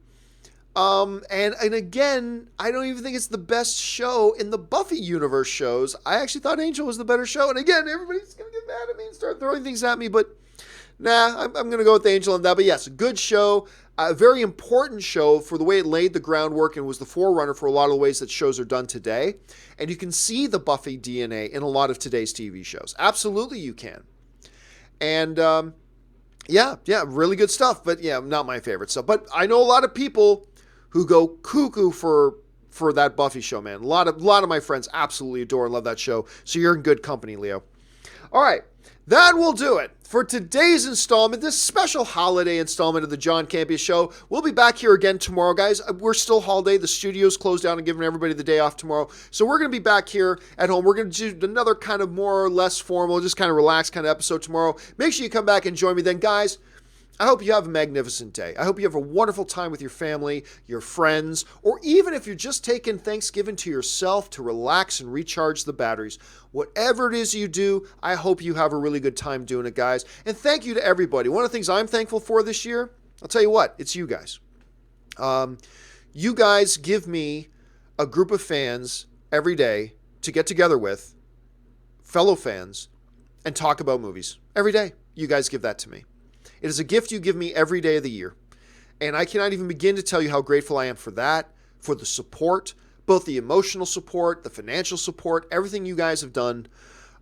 And again, I don't even think it's the best show in the Buffy universe shows. I actually thought Angel was the better show. And again, everybody's going to get mad at me and start throwing things at me, but nah, I'm going to go with Angel on that. But yes, a good show, a very important show for the way it laid the groundwork and was the forerunner for a lot of the ways that shows are done today. And you can see the Buffy DNA in a lot of today's TV shows. Absolutely you can. And, yeah, really good stuff. But yeah, not my favorite stuff. But I know a lot of people who go cuckoo for that Buffy show, man. A lot of my friends absolutely adore and love that show. So you're in good company, Leo. All right, that will do it for today's installment, this special holiday installment of the John Campea Show. We'll be back here again tomorrow, guys. We're still holiday. The studio's closed down and giving everybody the day off tomorrow. So we're going to be back here at home. We're going to do another kind of more or less formal, just kind of relaxed kind of episode tomorrow. Make sure you come back and join me then, guys. I hope you have a magnificent day. I hope you have a wonderful time with your family, your friends, or even if you're just taking Thanksgiving to yourself to relax and recharge the batteries. Whatever it is you do, I hope you have a really good time doing it, guys. And thank you to everybody. One of the things I'm thankful for this year, I'll tell you what, it's you guys. You guys give me a group of fans every day to get together with, fellow fans, and talk about movies. Every day, you guys give that to me. It is a gift you give me every day of the year. And I cannot even begin to tell you how grateful I am for that, for the support, both the emotional support, the financial support, everything you guys have done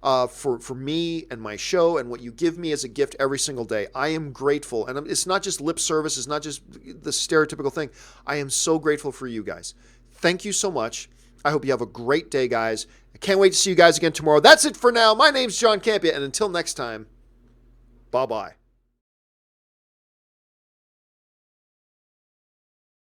for me and my show and what you give me as a gift every single day. I am grateful. And it's not just lip service. It's not just the stereotypical thing. I am so grateful for you guys. Thank you so much. I hope you have a great day, guys. I can't wait to see you guys again tomorrow. That's it for now. My name's John Campea. And until next time, bye-bye.